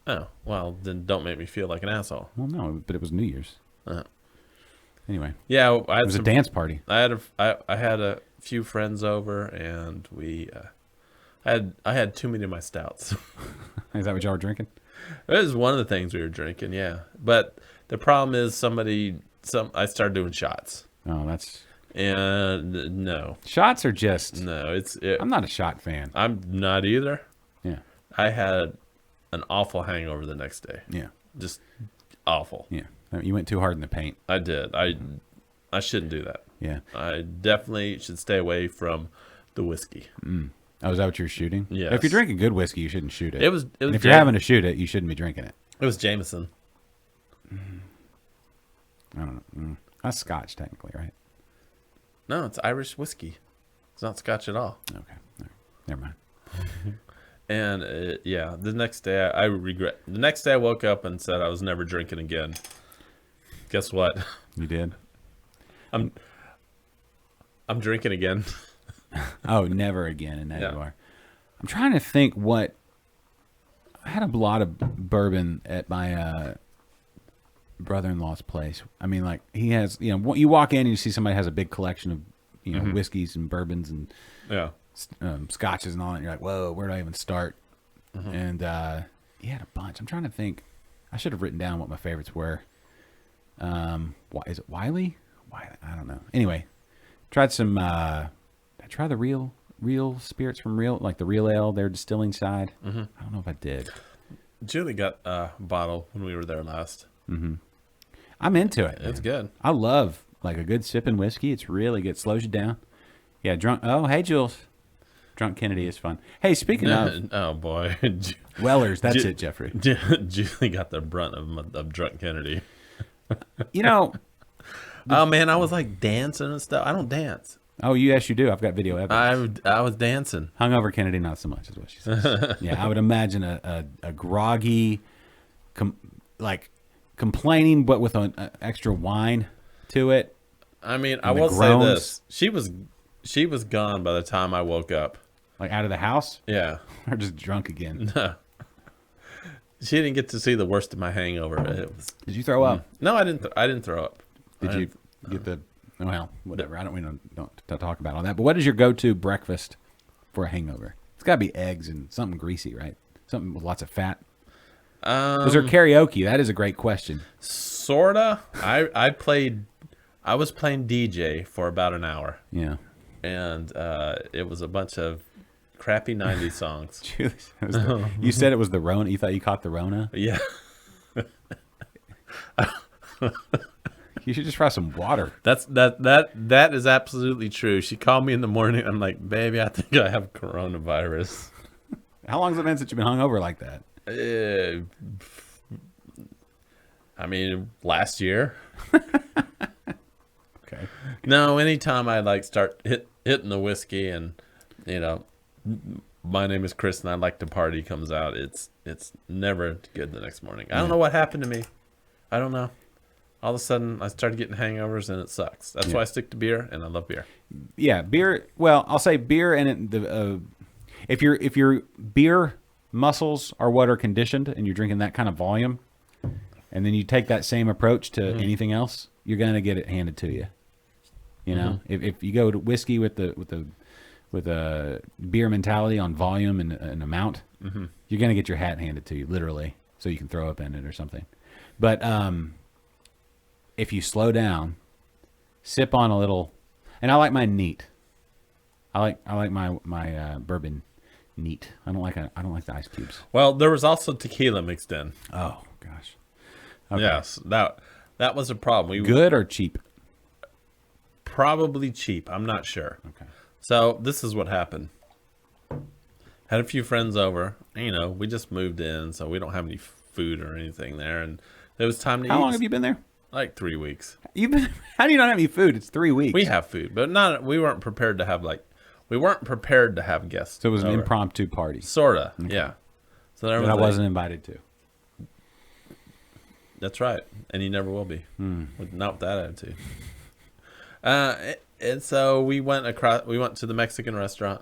Oh, well, then don't make me feel like an asshole. Well, no, but it was New Year's. Uh, Anyway, yeah, I it had was some a dance party. I had a few friends over, and we I had too many of my stouts. Is that what y'all were drinking? It was one of the things we were drinking, yeah. But the problem is I started doing shots. Oh, that's And no, Shots are just. no, I'm not a shot fan. I'm not either. Yeah. I had an awful hangover the next day. Yeah. Just awful. Yeah. You went too hard in the paint. I did. I shouldn't do that. Yeah. I definitely should stay away from the whiskey. Oh, is that what you're shooting? Yes. If you're drinking good whiskey, you shouldn't shoot it. It was And if you're having to shoot it, you shouldn't be drinking it. It was Jameson. I don't know. That's Scotch, technically, right? No, it's Irish whiskey. It's not Scotch at all. Okay. All right. Never mind. And the next day I regret. The next day I woke up and said I was never drinking again. Guess what? You did? I'm drinking again. Oh, never again, and now Yeah. you are. I'm trying to think what. I had a lot of bourbon at my brother-in-law's place. I mean, like, he has, you walk in and you see somebody has a big collection of, whiskeys and bourbons and Yeah. scotches and all that, and you're like, whoa, where do I even start? And he had a bunch. I'm trying to think. I should have written down what my favorites were. Is it Wiley? I don't know. Anyway, tried some. I tried the real spirits from like the real ale, their distilling side. I don't know if I did. Julie got a bottle when we were there last. I'm into it. It's man. good. I love like a good sipping whiskey. It's really good. Slows you down. Yeah, drunk. Oh, hey, Jules. Drunk Kennedy is fun. Hey, speaking of Oh boy, Wellers, that's it, Jeffrey. Julie got the brunt of drunk Kennedy. Oh man, I was like dancing and stuff. I don't dance. Oh, yes, you do. I've got video evidence. I was dancing. Hungover Kennedy, not so much, is what she says. Yeah, I would imagine a groggy, complaining, but with an extra wine to it. I mean, I And the will say groans. this: she was gone by the time I woke up. Like out of the house? Yeah, Or just drunk again? she didn't get to see the worst of my hangover. It was, Did you throw up? no, I didn't. I didn't throw up. Did you get the? Well, whatever. I don't. We don't talk about all that. But what is your go-to breakfast for a hangover? It's got to be eggs and something greasy, right? Something with lots of fat. Was there karaoke? That is a great question. Sorta. I was playing DJ for about an hour, Yeah. and it was a bunch of crappy '90s songs. You said it was the Rona. You thought you caught the Rona? Yeah. You should just try some water. That is absolutely true. She called me in the morning. I'm like, baby, I think I have coronavirus. How long has it been since you've been hungover like that? I mean, last year. Okay. No, anytime I start hitting the whiskey and my name is Chris and I like to party comes out, it's never good the next morning. I don't know what happened to me. I don't know. All of a sudden, I started getting hangovers, and it sucks. That's why I stick to beer, and I love beer. Yeah, beer. Well, I'll say beer, and if your beer muscles are what are conditioned, and you're drinking that kind of volume, and then you take that same approach to anything else, you're gonna get it handed to you. You know, if you go to whiskey with a beer mentality on volume and amount, you're gonna get your hat handed to you, literally, so you can throw up in it or something. But if you slow down, sip on a little, and I like mine neat. I like my bourbon neat. I don't like the ice cubes. Well, there was also tequila mixed in. Oh gosh. Okay. Yes, that was a problem. Good or cheap? Probably cheap. I'm not sure. Okay. So this is what happened. Had a few friends over. We just moved in, so we don't have any food or anything there, and it was time to eat. How long have you been there? Like 3 weeks. How do you not have any food? It's 3 weeks. We have food, but we weren't prepared to have guests. So it was an over. impromptu party. Sorta, yeah. So there That I wasn't invited to. That's right, and you never will be. Not with that attitude. And so we went to the Mexican restaurant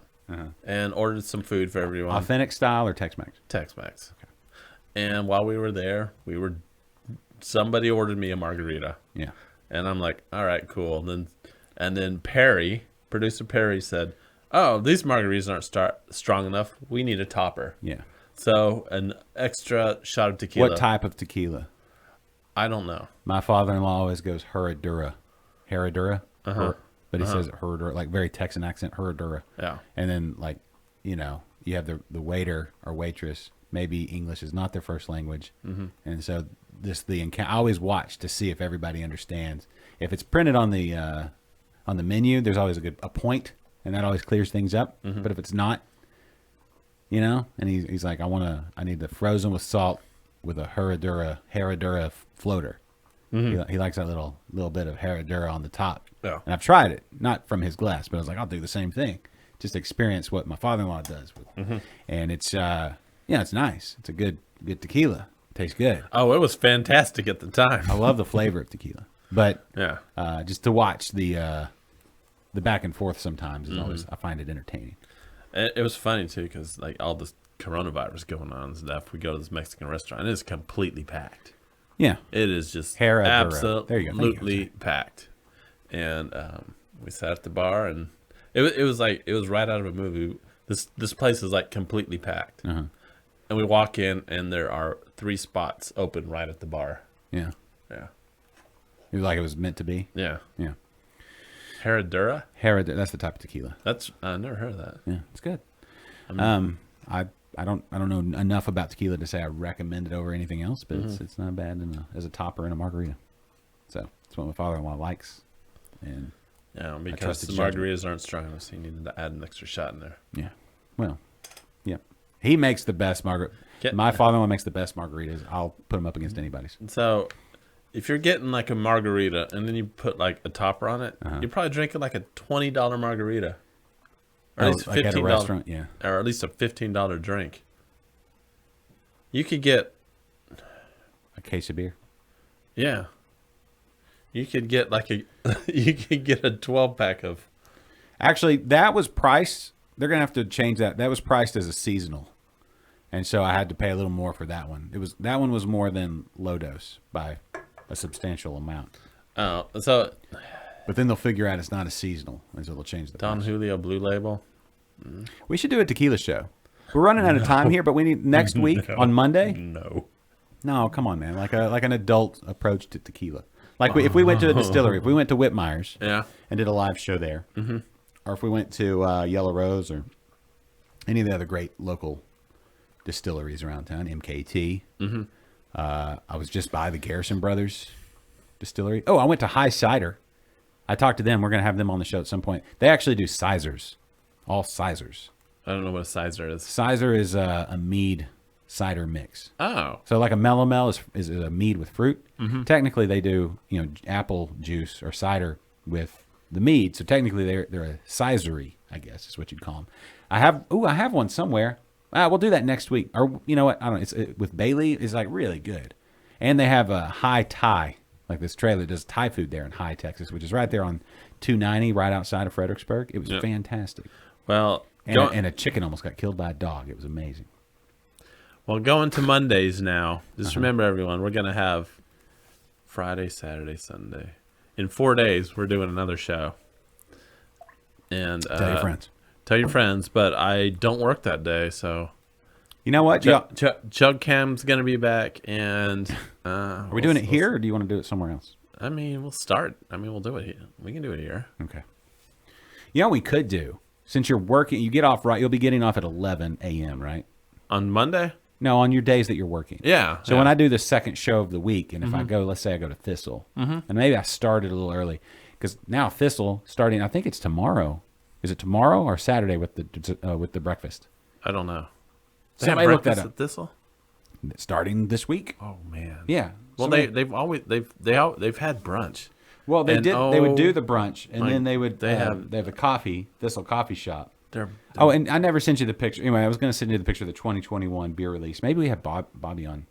and ordered some food for everyone. Authentic style or Tex-Mex? Tex-Mex. Okay. And while we were there, somebody ordered me a margarita. Yeah. And I'm like, all right, cool. And then producer Perry said, oh, these margaritas aren't strong enough. We need a topper. Yeah. So an extra shot of tequila. What type of tequila? I don't know. My father-in-law always goes Herradura. Herradura? but he says Herradura, like very Texan accent, Herradura. Yeah. And then like, you have the waiter or waitress. Maybe English is not their first language, and so I always watch to see if everybody understands. If it's printed on the menu, there's always a point, and that always clears things up. But if it's not, and he's like, I need the frozen with salt with a Herradura floater. He likes that little bit of Herradura on the top. Yeah. And I've tried it, not from his glass, but I was like, I'll do the same thing, just to experience what my father-in-law does with. And it's it's nice. It's a good tequila. It tastes good. Oh, it was fantastic at the time. I love the flavor of tequila, but Yeah. just to watch the back and forth sometimes is always, I find it entertaining. It was funny too, because like all this coronavirus going on and stuff. We go to this Mexican restaurant, and it's completely packed. Yeah, It is just Herradura. There you go. Thank you. absolutely packed. And we sat at the bar, and it was like it was right out of a movie. This place is like completely packed. And we walk in, and there are 3 spots open right at the bar. yeah. Yeah. It was like it was meant to be. Yeah. Yeah, Herradura? Herradura. That's the type of tequila. I never heard of that. Yeah, it's good. I don't know enough about tequila to say I recommend it over anything else, but it's not bad as a topper in a margarita. So it's what my father-in-law likes, and Yeah, because trust the his judgment. margaritas aren't strong enough, so you needed to add an extra shot in there. yeah, well, yeah, he makes the best margarita. My father-in-law makes the best margaritas. I'll put them up against anybody's. So if you're getting like a margarita and then you put like a topper on it, you're probably drinking like a $20 margarita. Or at least like at a $15, restaurant, yeah. or at least a $15 drink. You could get, A case of beer. yeah, you could get like you could get a 12-pack of. Actually, that was priced. They're gonna have to change that. That was priced as a seasonal, and so I had to pay a little more for that one. That one was more than low dose by a substantial amount. So But then they'll figure out it's not a seasonal, and so they'll change the Don price. Julio Blue Label. We should do a tequila show. We're running out of time here, but we need next week on Monday. No. No, come on, man. Like an adult approach to tequila. Like if we went to a distillery, if we went to Whitmire's, Yeah. and did a live show there, or if we went to Yellow Rose or any of the other great local distilleries around town, MKT. I was just by the Garrison Brothers distillery. Oh, I went to High Cider. I talked to them. We're going to have them on the show at some point. They actually do sizers, all sizers. I don't know what a sizer is. Sizer is a mead cider mix. Oh. So like a melomel is a mead with fruit. Technically, they do apple juice or cider with the mead. So technically, they're a sizery, I guess is what you'd call them. I have one somewhere. We'll do that next week. Or you know what? I don't know. It's with Bailey. It's like really good, and they have a High Thai. Like this trailer does Thai food there in High, Texas, which is right there on 290, right outside of Fredericksburg. It was fantastic. Well, And a chicken almost got killed by a dog. It was amazing. Well, going to Mondays now. Just remember, everyone, we're going to have Friday, Saturday, Sunday. In 4 days, we're doing another show. And Tell your friends. Tell your friends, but I don't work that day, so You know what? Chug Cam's going to be back, and Are we doing it here, or do you want to do it somewhere else? I mean, we'll start. I mean, we'll do it here. We can do it here. Okay. You know what we could do? Since you're working, you get off right. You'll be getting off at 11 a.m., right? On Monday? No, on your days that you're working. Yeah. So when I do the second show of the week, and if I go, let's say I go to Thistle, and maybe I started a little early, because now Thistle starting, I think it's tomorrow. Is it tomorrow or Saturday with the breakfast? I don't know. Somebody look that up. At Thistle? Starting this week. Oh man. Yeah. Well, Somebody- they've had brunch. Well, they And, did. They would do oh, the brunch, and my- then they would. they have- They have a coffee, Thistle Coffee Shop. They're Oh, and I never sent you the picture. Anyway, I was going to send you the picture of the 2021 beer release. Maybe we have Bobby on.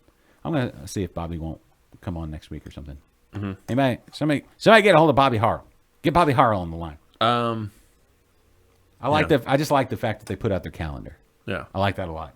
I'm going to see if Bobby won't come on next week or something. Anybody, somebody get a hold of Bobby Harrell. Get Bobby Harrell on the line. I just like the fact that they put out their calendar. yeah. I like that a lot.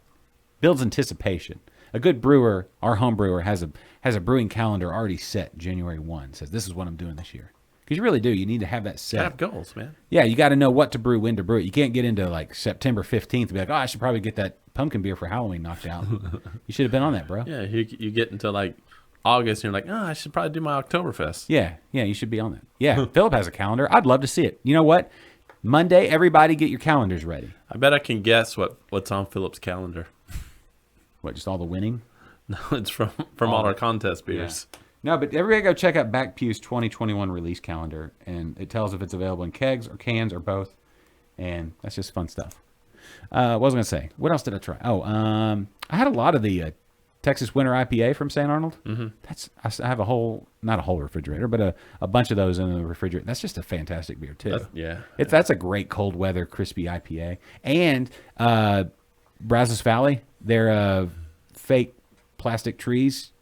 Builds anticipation. A good brewer, our home brewer, has a brewing calendar already set January 1. Says this is what I'm doing this year. Because you really do. You need to have that set. Have goals, man. Yeah, you got to know what to brew, when to brew it. You can't get into like September 15th and be like, oh, I should probably get that pumpkin beer for Halloween knocked out. You should have been on that, bro. Yeah, you get into like August, and you're like, oh, I should probably do my Oktoberfest. Yeah, you should be on that. Yeah, Philip has a calendar. I'd love to see it. You know what? Monday, everybody get your calendars ready. I bet I can guess what's on Philip's calendar. What, just all the winning? No, it's from all our contest beers. Yeah. No, but everybody go check out Back Pew's 2021 release calendar, and it tells if it's available in kegs or cans or both, and that's just fun stuff. What was I going to say? What else did I try? Oh, I had a lot of the Texas Winter IPA from St. Arnold. Mm-hmm. I have not a whole refrigerator, but a bunch of those in the refrigerator. That's just a fantastic beer too. That's a great cold weather crispy IPA. And Brazos Valley, their fake plastic trees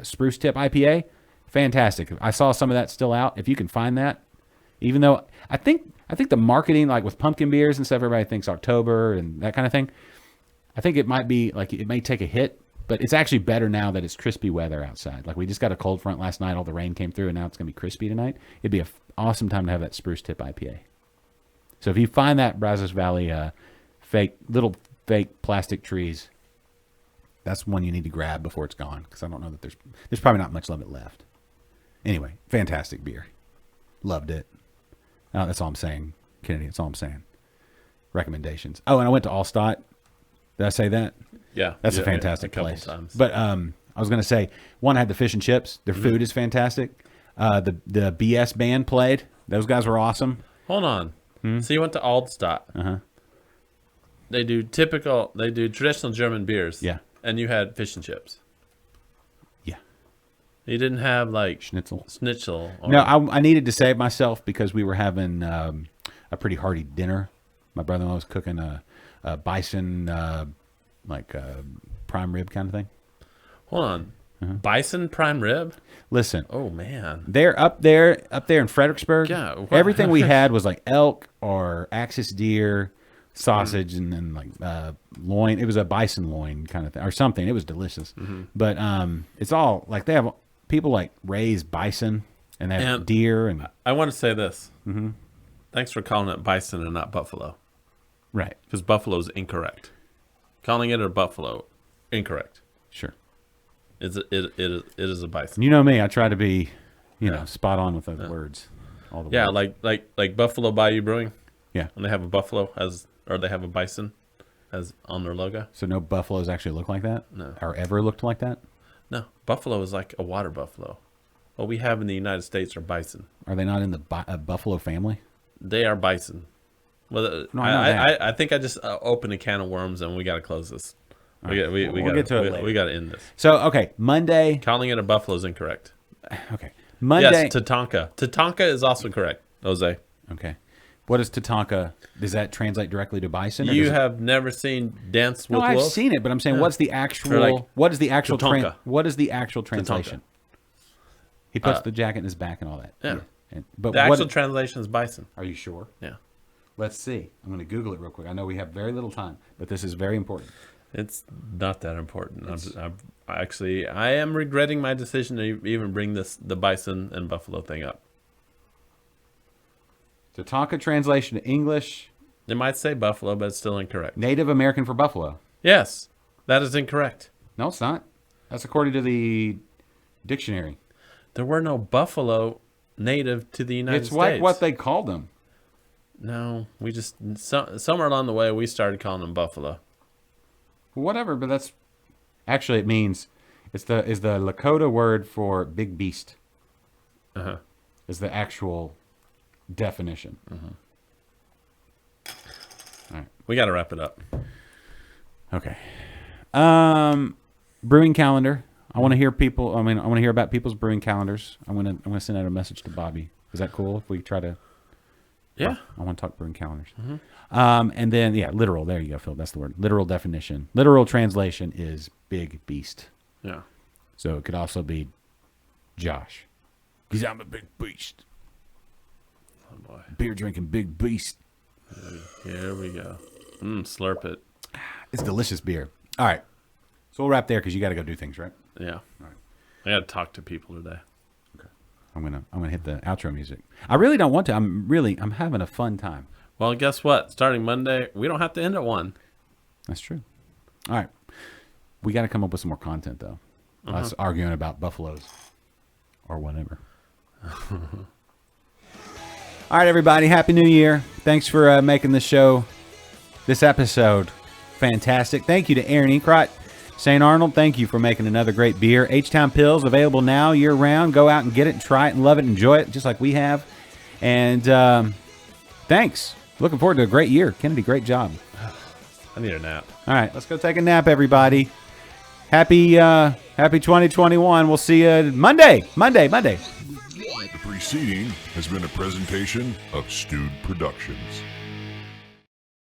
Spruce Tip IPA, fantastic. I saw some of that still out. If you can find that, even though I think the marketing, like with pumpkin beers and stuff, everybody thinks October and that kind of thing. I think it might be like it may take a hit, but it's actually better now that it's crispy weather outside. Like we just got a cold front last night, all the rain came through, and now it's gonna be crispy tonight. It'd be an awesome time to have that Spruce Tip IPA. So if you find that Brazos Valley little fake plastic trees, that's one you need to grab before it's gone, because I don't know that there's probably not much of it left. Anyway, fantastic beer, loved it. That's all I'm saying, Kennedy. That's all I'm saying. Recommendations. Oh, and I went to Allstott. Did I say that? Yeah, that's a fantastic place. Times. But I was going to say, one had the fish and chips. Their food is fantastic. The BS band played. Those guys were awesome. Hold on. So you went to Allstott. Uh-huh. They do traditional German beers. Yeah. And you had fish and chips. Yeah. You didn't have like Schnitzel. Or... No, I needed to save myself because we were having a pretty hearty dinner. My brother-in-law was cooking a bison, prime rib kind of thing. Hold on. Bison prime rib? Listen. Oh, man. They're up there in Fredericksburg. Yeah. What? Everything we had was like elk or axis deer, sausage, and then like loin. It was a bison loin kind of thing or something. It was delicious. But it's all like they have people like raise bison and they have deer. And I want to say this. Thanks for calling it bison and not buffalo. Right. Because buffalo is incorrect. Calling it a buffalo, incorrect. Sure. It is a bison. You know me. I try to be, spot on with those words. All the words. like Buffalo Bayou Brewing. Yeah. And they have a buffalo or they have a bison as on their logo. So no buffaloes actually look like that? No. Or ever looked like that? No. Buffalo is like a water buffalo. What we have in the United States are bison. Are they not in the buffalo family? They are bison. Well, No, I think I just opened a can of worms and we got to close this. We got to end this. So, okay, Monday. Calling it a buffalo is incorrect. Okay. Monday. Yes, Tatanka. Tatanka is also correct, Jose. Okay. What is Tatanka? Does that translate directly to bison? You have never seen Dance with Wolves? No, I've Wolves? seen it, but I'm saying what's the actual what is the actual translation? He puts the jacket in his back and all that. Yeah. But the actual translation is bison. Are you sure? Yeah. Let's see. I'm going to Google it real quick. I know we have very little time, but this is very important. It's not that important. I am regretting my decision to even bring the bison and buffalo thing up. Tatanka translation to English. They might say buffalo, but it's still incorrect. Native American for buffalo. Yes, that is incorrect. No, it's not. That's according to the dictionary. There were no buffalo native to the United States. It's like what they called them. No, we just somewhere along the way we started calling them buffalo. Whatever, but that's actually it means is the Lakota word for big beast. Is the actual definition. All right, we got to wrap it up. Okay. Brewing calendar. I want to hear people. I want to hear about people's brewing calendars. I'm gonna send out a message to Bobby. Is that cool if we try to? Yeah. I want to talk brewing calendars. And then, literal. There you go, Phil. That's the word. Literal definition. Literal translation is big beast. Yeah. So it could also be Josh. Because I'm a big beast. Oh, boy. Beer drinking big beast. Here we go. Slurp it. It's delicious beer. All right. So we'll wrap there because you got to go do things, right? Yeah. All right. I got to talk to people today. I'm gonna hit the outro music. I really don't want to. I'm having a fun time. Well, guess what? Starting Monday, we don't have to end at 1. That's true. All right. We got to come up with some more content though. us arguing about buffaloes or whatever. All right, everybody. Happy New Year. Thanks for making this show, this episode, fantastic. Thank you to Erin Crott. St. Arnold, thank you for making another great beer. H-Town Pills, available now year-round. Go out and get it and try it and love it and enjoy it, just like we have. And thanks. Looking forward to a great year. Kennedy, great job. I need a nap. All right, let's go take a nap, everybody. Happy 2021. We'll see you Monday. The preceding has been a presentation of Stewed Productions.